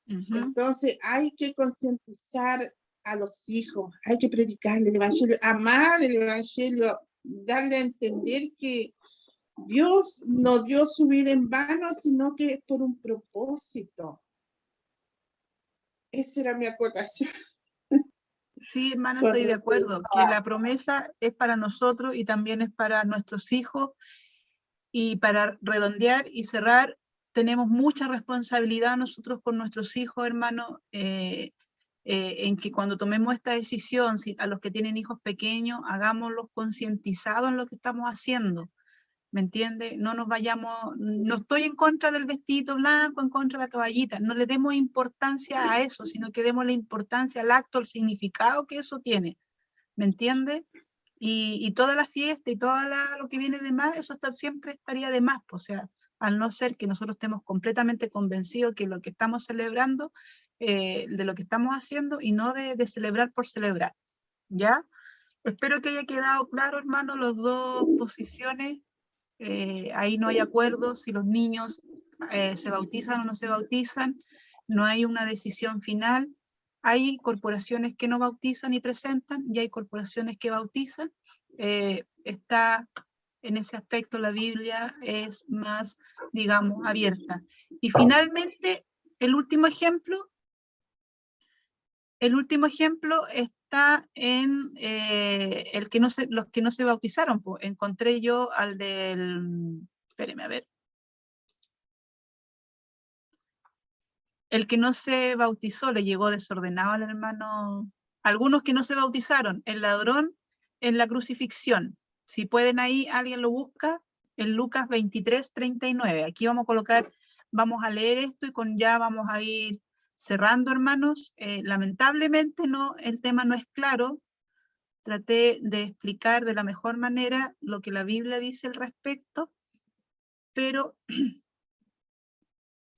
Entonces hay que concientizar a los hijos, hay que predicarle el evangelio, amar el evangelio, darle a entender que Dios no dio su vida en vano, sino que es por un propósito. Esa era mi acotación. Sí, hermano, estoy de acuerdo, que la promesa es para nosotros y también es para nuestros hijos. Y para redondear y cerrar, tenemos mucha responsabilidad nosotros con nuestros hijos, hermano, en que cuando tomemos esta decisión, a los que tienen hijos pequeños, hagámoslos concientizados en lo que estamos haciendo. ¿Me entiende? No nos vayamos, no estoy en contra del vestido blanco, en contra de la toallita, no le demos importancia a eso, sino que demos la importancia al acto, al significado que eso tiene. ¿Me entiende? Y toda la fiesta y todo lo que viene de más, eso siempre estaría de más, o sea, al no ser que nosotros estemos completamente convencidos que lo que estamos celebrando, de lo que estamos haciendo y no de celebrar por celebrar, ¿ya? Espero que haya quedado claro, hermano, las dos posiciones. Ahí no hay acuerdo si los niños se bautizan o no se bautizan, no hay una decisión final. Hay corporaciones que no bautizan y presentan, y hay corporaciones que bautizan. Está en ese aspecto la Biblia es más, digamos, abierta. Y finalmente, el último ejemplo está en los que no se bautizaron. Pues. Encontré yo al del... Espérenme, a ver. El que no se bautizó le llegó desordenado al hermano. Algunos que no se bautizaron, el ladrón en la crucifixión. Si pueden ahí, alguien lo busca, en Lucas 23:39. Aquí vamos a leer esto y ya vamos a ir cerrando, hermanos. Lamentablemente el tema no es claro. Traté de explicar de la mejor manera lo que la Biblia dice al respecto, pero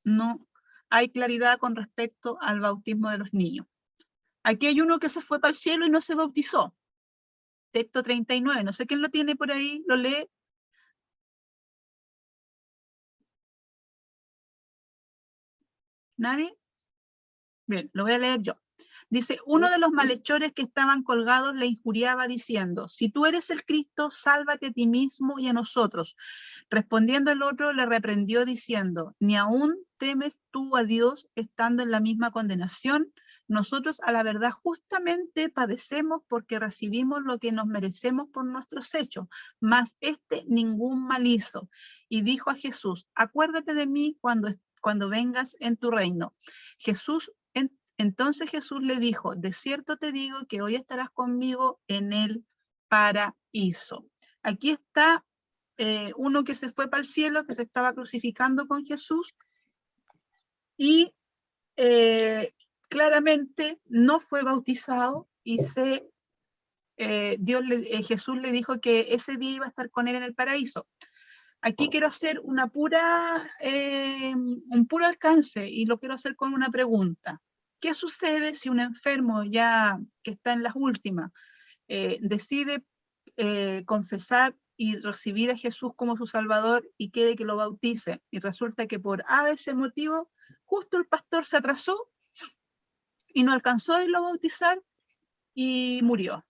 no hay claridad con respecto al bautismo de los niños. Aquí hay uno que se fue para el cielo y no se bautizó. Texto 39, no sé quién lo tiene por ahí, lo lee. ¿Nadie? Bien, lo voy a leer yo. Dice, uno de los malhechores que estaban colgados le injuriaba diciendo, si tú eres el Cristo, sálvate a ti mismo y a nosotros. Respondiendo el otro, le reprendió diciendo, ¿ni aún temes tú a Dios estando en la misma condenación? Nosotros a la verdad justamente padecemos porque recibimos lo que nos merecemos por nuestros hechos, mas este ningún mal hizo. Y dijo a Jesús, acuérdate de mí cuando vengas en tu reino. Entonces Jesús le dijo, de cierto te digo que hoy estarás conmigo en el paraíso. Aquí está uno que se fue para el cielo, que se estaba crucificando con Jesús y claramente no fue bautizado y Jesús le dijo que ese día iba a estar con él en el paraíso. Aquí quiero hacer un puro alcance y lo quiero hacer con una pregunta. ¿Qué sucede si un enfermo ya que está en las últimas decide confesar y recibir a Jesús como su Salvador y quiere que lo bautice? Y resulta que por ese motivo, justo el pastor se atrasó y no alcanzó a irlo a bautizar y murió.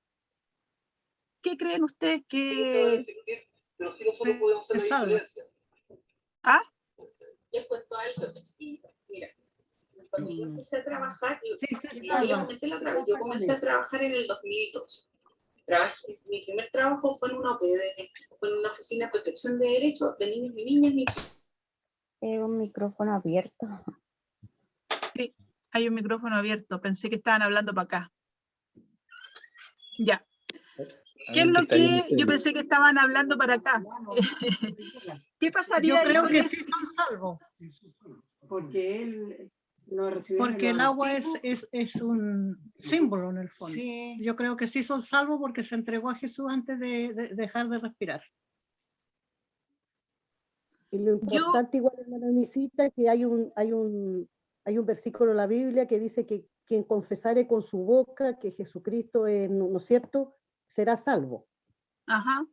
¿Qué creen ustedes que... Pero si nosotros podemos hacer la diferencia. ¿Ah? Les cuento algo. Mira, cuando yo empecé a trabajar, yo comencé a trabajar en el 2002. Mi primer trabajo fue en una OPD, fue en una oficina de protección de derechos de niños y niñas. Un micrófono abierto. Sí, hay un micrófono abierto. Pensé que estaban hablando para acá. Ya. ¿Qué es lo que yo pensé que estaban hablando para acá? ¿Qué pasaría? Yo creo que sí son salvos. Porque él no recibió. Porque el agua es un símbolo en el fondo. Sí. Yo creo que sí son salvos porque se entregó a Jesús antes de dejar de respirar. Y lo importante, igual, hermana Misita, que hay un versículo en la Biblia que dice que quien confesare con su boca que Jesucristo es, ¿no es cierto?, será salvo. Ajá.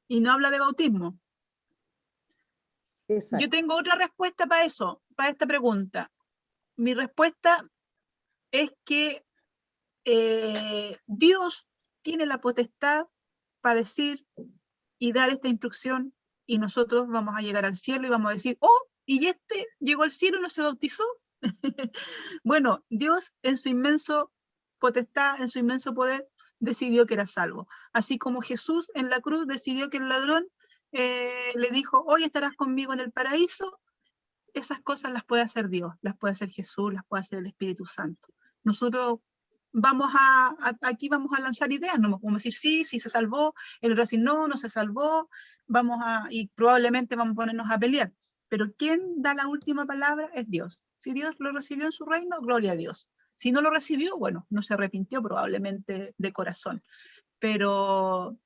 Y no habla de bautismo. Exacto. Yo tengo otra respuesta para eso, para esta pregunta. Mi respuesta es que Dios tiene la potestad para decir y dar esta instrucción y nosotros vamos a llegar al cielo y vamos a decir, oh, y este llegó al cielo y no se bautizó. Bueno, Dios en su inmenso potestad, en su inmenso poder, decidió que era salvo. Así como Jesús en la cruz decidió que el ladrón le dijo, hoy estarás conmigo en el paraíso, esas cosas las puede hacer Dios, las puede hacer Jesús, las puede hacer el Espíritu Santo. Nosotros aquí vamos a lanzar ideas, no vamos a decir sí se salvó, el otro decir no se salvó, y probablemente vamos a ponernos a pelear. Pero quien da la última palabra es Dios. Si Dios lo recibió en su reino, gloria a Dios. Si no lo recibió, bueno, no se arrepintió probablemente de corazón. Pero,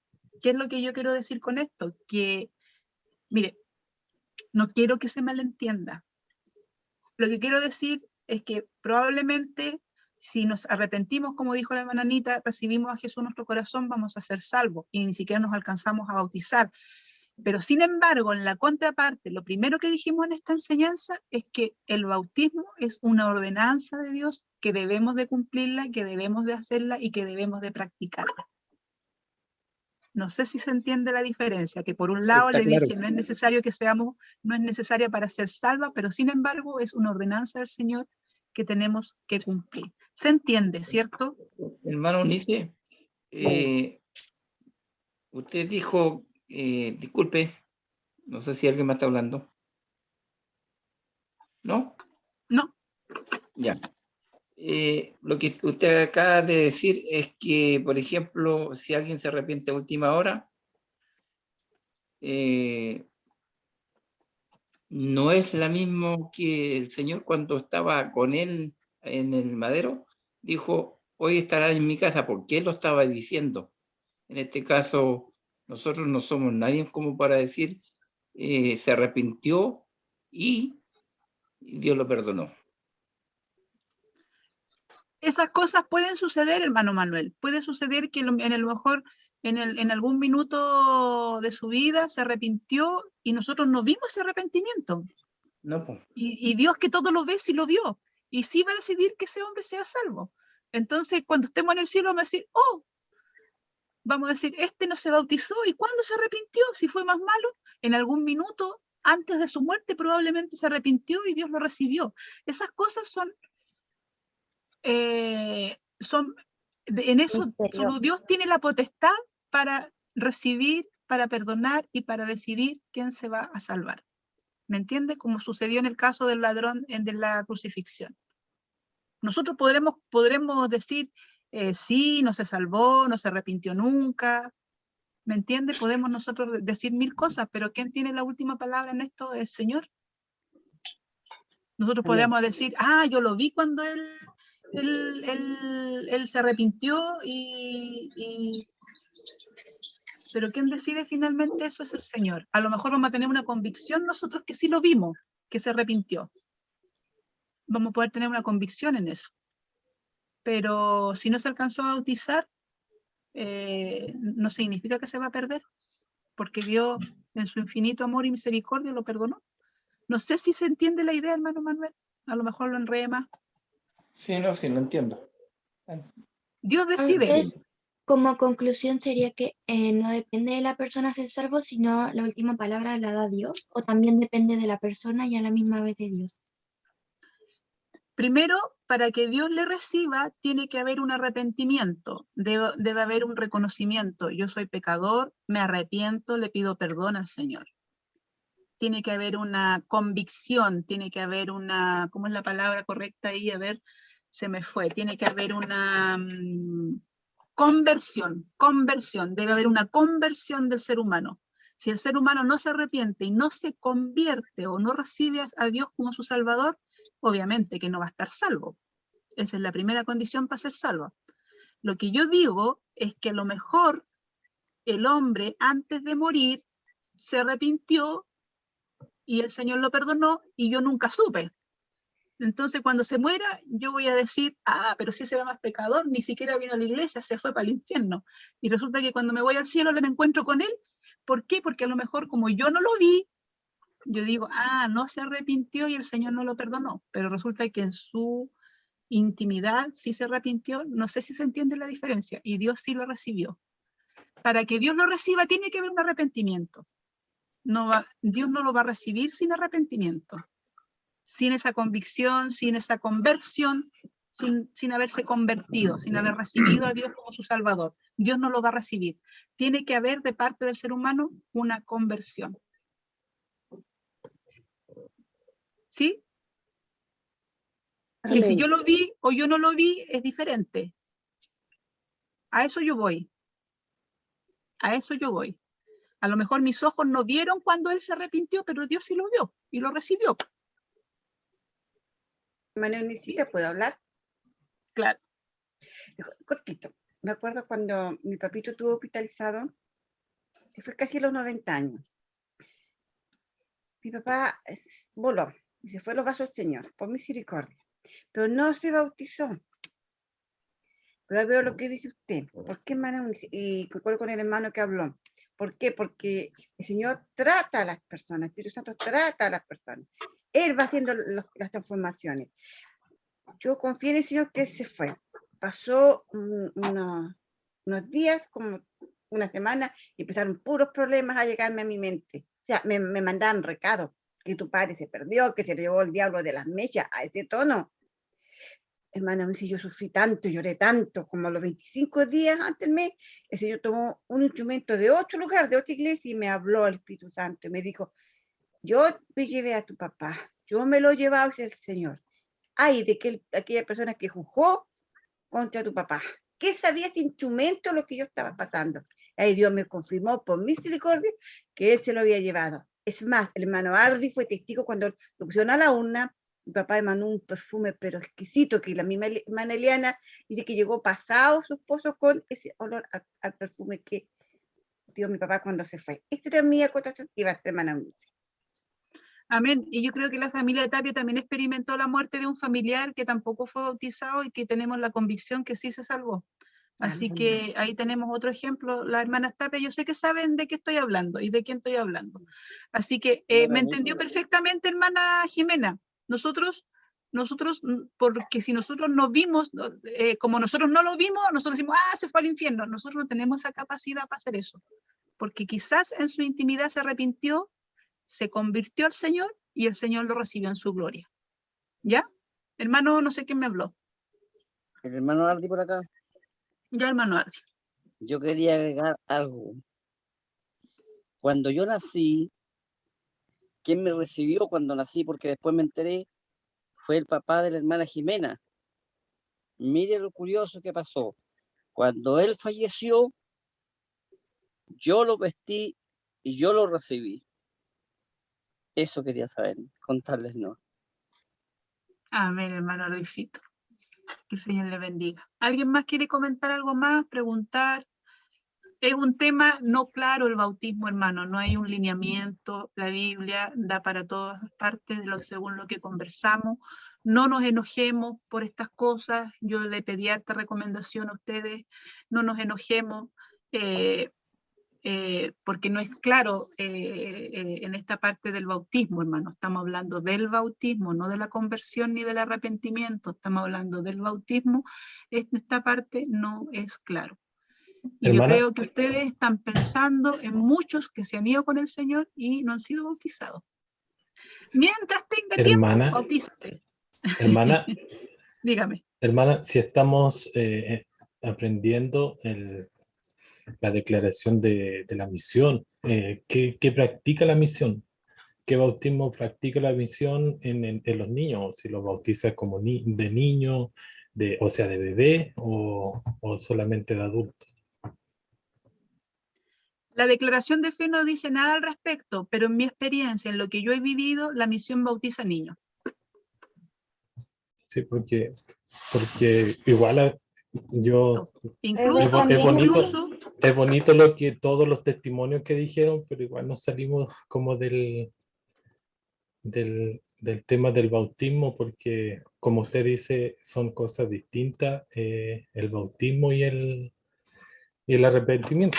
¿qué es lo que yo quiero decir con esto? Que, mire, no quiero que se malentienda. Lo que quiero decir es que probablemente si nos arrepentimos, como dijo la hermana Anita, recibimos a Jesús en nuestro corazón, vamos a ser salvos y ni siquiera nos alcanzamos a bautizar. Pero sin embargo, en la contraparte, lo primero que dijimos en esta enseñanza es que el bautismo es una ordenanza de Dios que debemos de cumplirla, que debemos de hacerla y que debemos de practicarla. No sé si se entiende la diferencia, que por un lado le dije, no es necesario que seamos, no es necesaria para ser salva, pero sin embargo es una ordenanza del Señor que tenemos que cumplir. ¿Se entiende, cierto? Hermano Unice, usted dijo, disculpe, no sé si alguien me está hablando. ¿No? No. Ya. Lo que usted acaba de decir es que, por ejemplo, si alguien se arrepiente a última hora, no es la misma que el Señor cuando estaba con él en el madero, dijo, hoy estará en mi casa, porque él lo estaba diciendo. En este caso, nosotros no somos nadie como para decir, se arrepintió y Dios lo perdonó. Esas cosas pueden suceder, hermano Manuel. Puede suceder que en algún minuto de su vida se arrepintió y nosotros no vimos ese arrepentimiento. No, pues. Y Dios, que todo lo ve, sí lo vio. y sí va a decidir que ese hombre sea salvo. Entonces, cuando estemos en el cielo, vamos a decir, oh, vamos a decir, este no se bautizó, ¿y cuándo se arrepintió? Si fue más malo, en algún minuto antes de su muerte probablemente se arrepintió y Dios lo recibió. Esas cosas son en eso Misterio. solo Dios tiene la potestad para recibir, para perdonar y para decidir quién se va a salvar. ¿Me entiende? Como sucedió en el caso del ladrón de la crucifixión. Nosotros podremos decir, sí, no se salvó, no se arrepintió nunca. ¿Me entiende? Podemos nosotros decir mil cosas, pero ¿quién tiene la última palabra en esto? El Señor. Nosotros podríamos decir, ah, yo lo vi cuando él se arrepintió pero ¿quién decide finalmente eso? Es el Señor. A lo mejor vamos a tener una convicción nosotros que sí lo vimos, que se arrepintió. Vamos a poder tener una convicción en eso. Pero si no se alcanzó a bautizar, no significa que se va a perder, porque Dios en su infinito amor y misericordia lo perdonó. No sé si se entiende la idea, hermano Manuel. A lo mejor lo enredé más. Sí, no, sí, lo entiendo. Dios decide. Entonces, como conclusión sería que no depende de la persona ser salvo, sino la última palabra la da Dios, o también depende de la persona y a la misma vez de Dios. Primero, para que Dios le reciba, tiene que haber un arrepentimiento, debe haber un reconocimiento. Yo soy pecador, me arrepiento, le pido perdón al Señor. Tiene que haber una convicción, tiene que haber una, ¿cómo es la palabra correcta ahí? A ver, se me fue. Tiene que haber una conversión, debe haber una conversión del ser humano. Si el ser humano no se arrepiente y no se convierte o no recibe a Dios como su Salvador, obviamente que no va a estar salvo. Esa es la primera condición para ser salvo. Lo que yo digo es que a lo mejor el hombre antes de morir se arrepintió y el Señor lo perdonó y yo nunca supe. Entonces cuando se muera yo voy a decir, ah, pero si ese era más pecador, ni siquiera vino a la iglesia, se fue para el infierno. Y resulta que cuando me voy al cielo me encuentro con él. ¿Por qué? Porque a lo mejor como yo no lo vi, yo digo, ah, no se arrepintió y el Señor no lo perdonó, pero resulta que en su intimidad sí se arrepintió, no sé si se entiende la diferencia, y Dios sí lo recibió. Para que Dios lo reciba tiene que haber un arrepentimiento. Dios no lo va a recibir sin arrepentimiento, sin esa convicción, sin esa conversión, sin haberse convertido, sin haber recibido a Dios como su Salvador. Dios no lo va a recibir. Tiene que haber de parte del ser humano una conversión. ¿Sí? Y si yo lo vi o yo no lo vi, es diferente. A eso yo voy. A eso yo voy. A lo mejor mis ojos no vieron cuando él se arrepintió, pero Dios sí lo vio y lo recibió. Manuel, ¿necesita puedo hablar? Claro. Cortito. Me acuerdo cuando mi papito estuvo hospitalizado, que fue casi a los 90 años. Mi papá voló y se fue a los brazos del Señor, por misericordia. Pero no se bautizó. Pero veo lo que dice usted. ¿Por qué, hermano? Y concuerdo con el hermano que habló. ¿Por qué? Porque el Señor trata a las personas, el Espíritu Santo trata a las personas. Él va haciendo las transformaciones. Yo confío en el Señor que se fue. Pasó unos días, como una semana, y empezaron puros problemas a llegarme a mi mente. O sea, me mandaban recados, que tu padre se perdió, que se le llevó el diablo de las mechas, a ese tono. Hermana, me dice, yo sufrí tanto, lloré tanto, como a los 25 días antes del mes, el Señor tomó un instrumento de otro lugar, de otra iglesia, y me habló al Espíritu Santo, y me dijo, yo me llevé a tu papá, yo me lo he llevado hacia el Señor. Ay, de aquella persona que juzgó contra tu papá. ¿Qué sabía ese instrumento lo que yo estaba pasando? Ahí Dios me confirmó por misericordia que él se lo había llevado. Es más, el hermano Ardi fue testigo cuando lo pusieron a la urna. Mi papá me mandó un perfume pero exquisito, que la misma hermana Eliana dice que llegó pasado su esposo con ese olor al perfume que dio mi papá cuando se fue. Esta era mi acotación que iba a ser, hermana Eunice. Amén. Y yo creo que la familia Tapia también experimentó la muerte de un familiar que tampoco fue bautizado y que tenemos la convicción que sí se salvó. Así que ahí tenemos otro ejemplo. Las hermanas Tapia, yo sé que saben de qué estoy hablando y de quién estoy hablando. Así que me entendió perfectamente, hermana Jimena. Nosotros nosotros, porque si nosotros no vimos, como nosotros no lo vimos, nosotros decimos, ah, se fue al infierno. Nosotros no tenemos esa capacidad para hacer eso, porque quizás en su intimidad se arrepintió, se convirtió al Señor y el Señor lo recibió en su gloria. ¿Ya? Hermano, no sé quién me habló. El hermano Ardi por acá. Ya, hermano Ardi. Yo quería agregar algo. Cuando yo nací, ¿quién me recibió cuando nací? Porque después me enteré, fue el papá de la hermana Jimena. Mire lo curioso que pasó. Cuando él falleció, yo lo vestí y yo lo recibí. Eso quería saber, contarles no. Amén, hermano Ardicito. Que el Señor le bendiga. ¿Alguien más quiere comentar algo más? Preguntar. Es un tema no claro el bautismo, hermano. No hay un lineamiento. La Biblia da para todas partes según lo que conversamos. No nos enojemos por estas cosas. Yo le pedí esta recomendación a ustedes. No nos enojemos porque no es claro en esta parte del bautismo, hermano. Estamos hablando del bautismo, no de la conversión ni del arrepentimiento. Estamos hablando del bautismo. Esta parte no es claro. Y yo creo que ustedes están pensando en muchos que se han ido con el Señor y no han sido bautizados. Mientras tenga tiempo, bautízate. Hermana, dígame. Hermana, si estamos aprendiendo la declaración de la misión, ¿qué practica la misión? ¿Qué bautismo practica la misión en los niños? Si los bautiza como de niño, o sea, de bebé o solamente de adulto. La declaración de fe no dice nada al respecto, pero en mi experiencia, en lo que yo he vivido, la misión bautiza niños. Sí, porque igual yo... Incluso, es bonito lo que todos los testimonios que dijeron, pero igual nos salimos como del tema del bautismo, porque como usted dice, son cosas distintas, el bautismo y el arrepentimiento.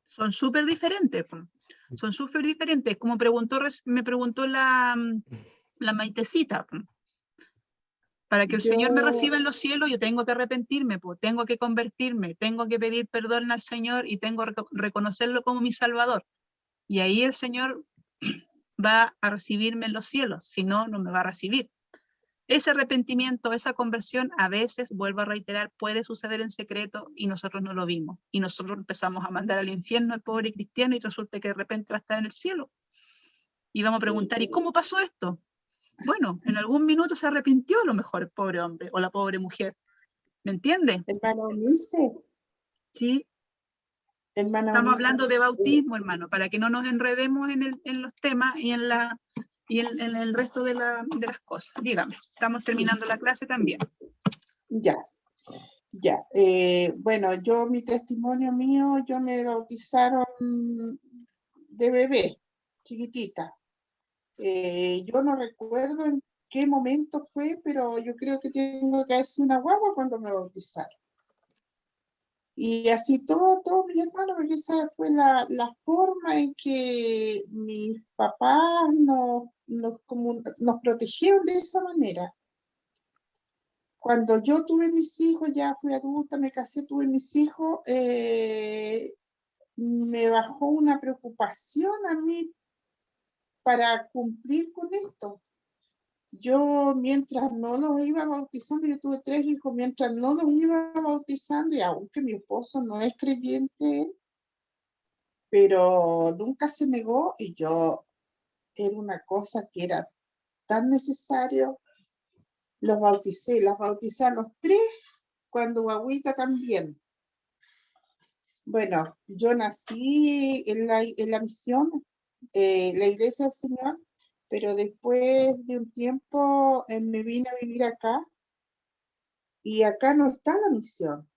Son súper diferentes. Son súper diferentes. Como me preguntó la Maitecita. Para que el Señor me reciba en los cielos, yo tengo que arrepentirme, tengo que convertirme, tengo que pedir perdón al Señor y tengo que reconocerlo como mi Salvador. Y ahí el Señor va a recibirme en los cielos, si no, no me va a recibir. Ese arrepentimiento, esa conversión, a veces, vuelvo a reiterar, puede suceder en secreto y nosotros no lo vimos. Y nosotros empezamos a mandar al infierno al pobre cristiano y resulta que de repente va a estar en el cielo. Y vamos a preguntar, ¿y cómo pasó esto? Bueno, en algún minuto se arrepintió a lo mejor el pobre hombre o la pobre mujer. ¿Me entiende? Hermano Ulises. Sí. Hermano Estamos Ulises. hablando de bautismo, hermano, para que no nos enredemos en los temas y en el resto de las cosas. Dígame, estamos terminando la clase también. Ya. Bueno, mi testimonio mío, yo me bautizaron de bebé, chiquitita. Yo no recuerdo en qué momento fue, pero yo creo que tengo que haber sido una guagua cuando me bautizaron. Y así todos mis hermanos, porque esa fue la forma en que mis papás nos protegieron de esa manera. Cuando yo tuve mis hijos, ya fui adulta, me casé, tuve mis hijos, me bajó una preocupación a mí para cumplir con esto. Yo, mientras no los iba bautizando, yo tuve 3 hijos, mientras no los iba bautizando, y aunque mi esposo no es creyente, pero nunca se negó, y yo, era una cosa que era tan necesario, los bauticé a los 3, cuando guagüita también. Bueno, yo nací en la misión, la iglesia del Señor, pero después de un tiempo me vine a vivir acá, y acá no está la misión.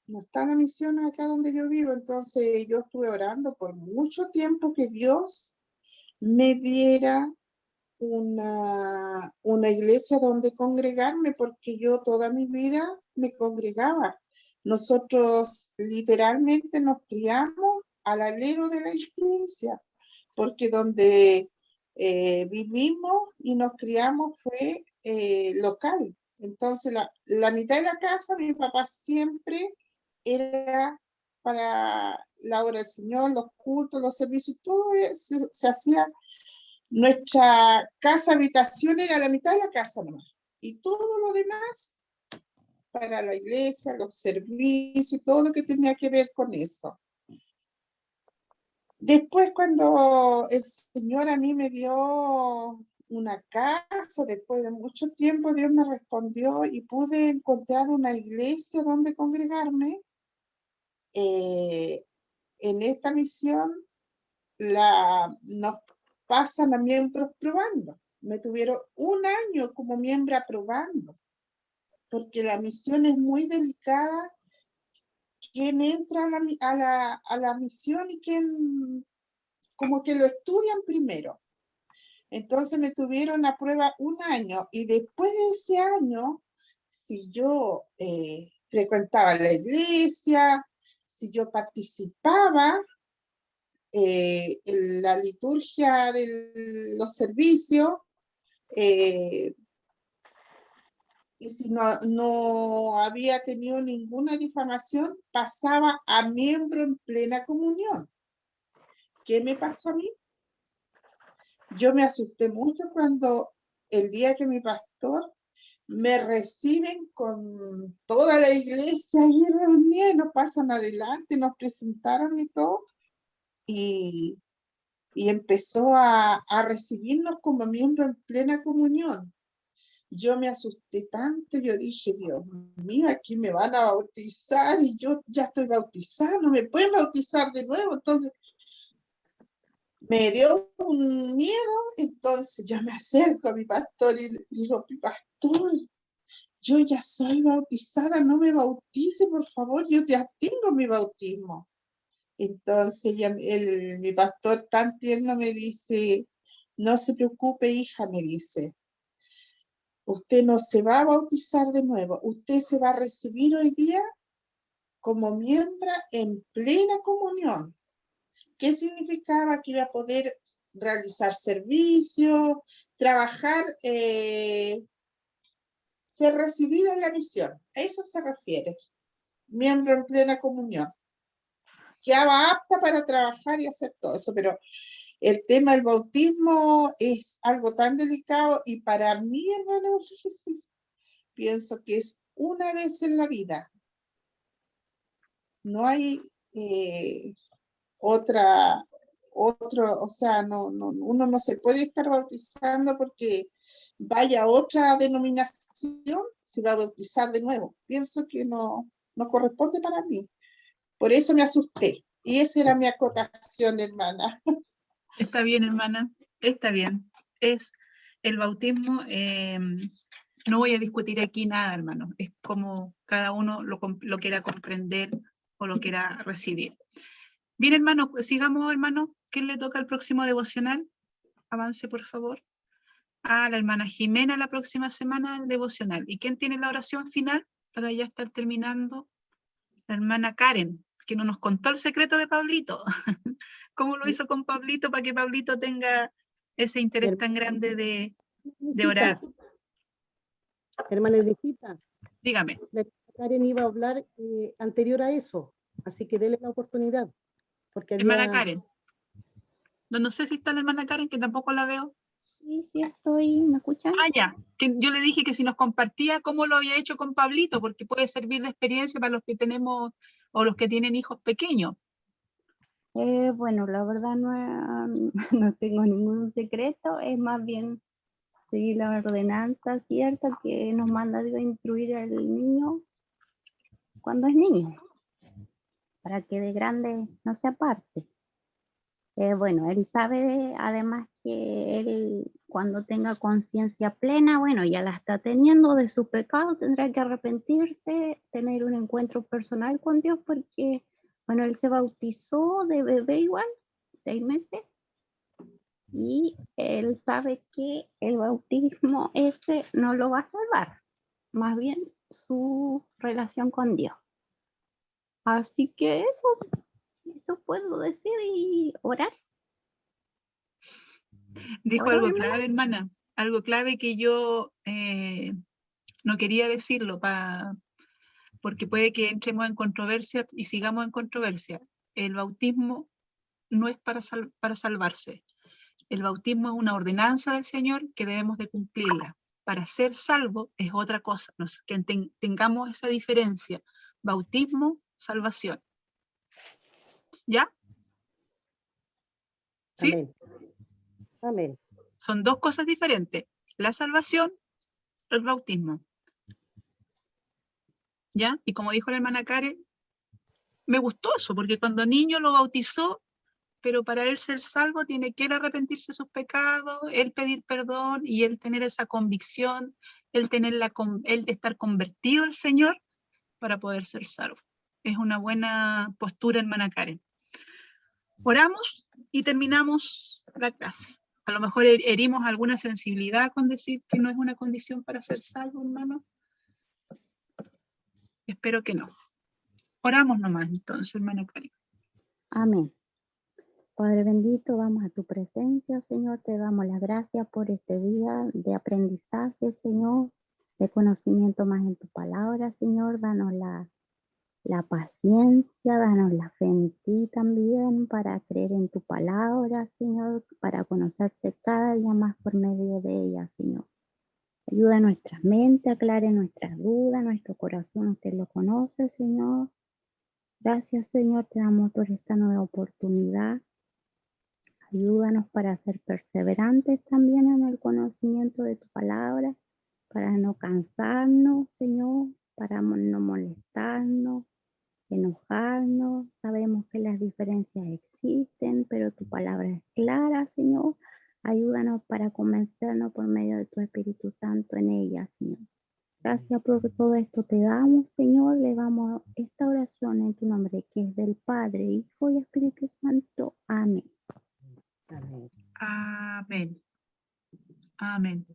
No está la misión acá donde yo vivo, entonces yo estuve orando por mucho tiempo que Dios me diera una iglesia donde congregarme, porque yo toda mi vida me congregaba. Nosotros literalmente nos criamos al alero de la iglesia, porque donde vivimos y nos criamos fue local. Entonces, la mitad de la casa, mi papá siempre era para la obra del Señor, los cultos, los servicios, todo se hacía. Nuestra casa habitación era la mitad de la casa nomás. Y todo lo demás para la iglesia, los servicios, todo lo que tenía que ver con eso. Después, cuando el Señor a mí me dio una casa, después de mucho tiempo, Dios me respondió y pude encontrar una iglesia donde congregarme. En esta misión nos pasan a miembros probando. Me tuvieron un año como miembro probando, porque la misión es muy delicada. Quién entra a la misión y quién como que lo estudian primero. Entonces me tuvieron a prueba un año y después de ese año, si yo frecuentaba la iglesia, si yo participaba en la liturgia de los servicios, y si no había tenido ninguna difamación, pasaba a miembro en plena comunión. ¿Qué me pasó a mí? Yo me asusté mucho cuando el día que mi pastor me reciben con toda la iglesia y reunida, nos pasan adelante, nos presentaron y todo, y empezó a recibirnos como miembro en plena comunión. Yo me asusté tanto, yo dije, Dios mío, aquí me van a bautizar y yo ya estoy bautizada, no me pueden bautizar de nuevo. Entonces me dio un miedo, entonces yo me acerco a mi pastor y le digo, mi pastor, yo ya soy bautizada, no me bautice, por favor, yo ya tengo mi bautismo. Entonces mi pastor tan tierno me dice, no se preocupe, hija, me dice, usted no se va a bautizar de nuevo, usted se va a recibir hoy día como miembro en plena comunión. ¿Qué significaba? Que iba a poder realizar servicios, trabajar, ser recibida en la misión. A eso se refiere, miembro en plena comunión. Quedaba apta para trabajar y hacer todo eso, pero el tema del bautismo es algo tan delicado y para mí, hermano Jesús, pienso que es una vez en la vida. No hay otro, o sea, uno no se puede estar bautizando porque vaya a otra denominación, se va a bautizar de nuevo. Pienso que no corresponde para mí. Por eso me asusté. Y esa era mi acotación, hermana. Está bien, hermana, está bien. Es el bautismo, no voy a discutir aquí nada, hermano. Es como cada uno lo quiera comprender o lo quiera recibir. Bien, hermano, sigamos, hermano. ¿Quién le toca el próximo devocional? Avance, por favor. A la hermana Jimena la próxima semana el devocional. ¿Y quién tiene la oración final para ya estar terminando? La hermana Karen, que no nos contó el secreto de Pablito. ¿Cómo lo hizo con Pablito para que Pablito tenga ese interés tan grande de orar? Hermana Inesita, Dígame. la Karen iba a hablar anterior a eso, así que dele la oportunidad. Porque hermana Karen. No sé si está la hermana Karen, que tampoco la veo. Sí, sí estoy, ¿me escuchan? Ah, ya, que yo le dije que si nos compartía cómo lo había hecho con Pablito, porque puede servir de experiencia para los que tenemos o los que tienen hijos pequeños. Bueno, la verdad no tengo ningún secreto, es más bien seguir la ordenanza cierta que nos manda Dios a instruir al niño cuando es niño, para que de grande no se aparte. Bueno, él sabe además que él cuando tenga conciencia plena, bueno, ya la está teniendo de su pecado, tendrá que arrepentirse, tener un encuentro personal con Dios porque, bueno, él se bautizó de bebé igual, 6 meses, y él sabe que el bautismo ese no lo va a salvar, más bien su relación con Dios. Así que eso puedo decir y orar. Dijo ¿Oro, algo hermana? clave, hermana. Algo clave que yo no quería decirlo porque puede que entremos en controversia y sigamos en controversia. El bautismo no es para salvarse. El bautismo es una ordenanza del Señor que debemos de cumplirla. Para ser salvo es otra cosa, que tengamos esa diferencia. Bautismo, salvación. ¿Ya? ¿Sí? Amén. Amén. Son dos cosas diferentes. La salvación, el bautismo. ¿Ya? Y como dijo la hermana Karen, me gustó eso, porque cuando niño lo bautizó, pero para él ser salvo tiene que él arrepentirse de sus pecados, él pedir perdón y él tener esa convicción, él estar convertido al Señor para poder ser salvo. Es una buena postura, hermana Karen. Oramos y terminamos la clase. A lo mejor herimos alguna sensibilidad con decir que no es una condición para ser salvo, hermano. Espero que no. Oramos nomás entonces, hermana Karen. Amén. Padre bendito, vamos a tu presencia, Señor. Te damos las gracias por este día de aprendizaje, Señor, de conocimiento más en tu palabra, Señor. Danos la paciencia, danos la fe en ti también para creer en tu palabra, Señor, para conocerte cada día más por medio de ella, Señor. Ayuda a nuestra mente, aclare nuestras dudas, nuestro corazón, usted lo conoce, Señor. Gracias, Señor, te damos por esta nueva oportunidad. Ayúdanos para ser perseverantes también en el conocimiento de tu palabra, para no cansarnos, Señor, para no molestarnos, enojarnos. Sabemos que las diferencias existen, pero tu palabra es clara, Señor. Ayúdanos para convencernos por medio de tu Espíritu Santo en ella, Señor. Gracias por todo esto te damos, Señor. Le damos esta oración en tu nombre, que es del Padre, Hijo y Espíritu Santo. Amén. Amén. Amén. Amén.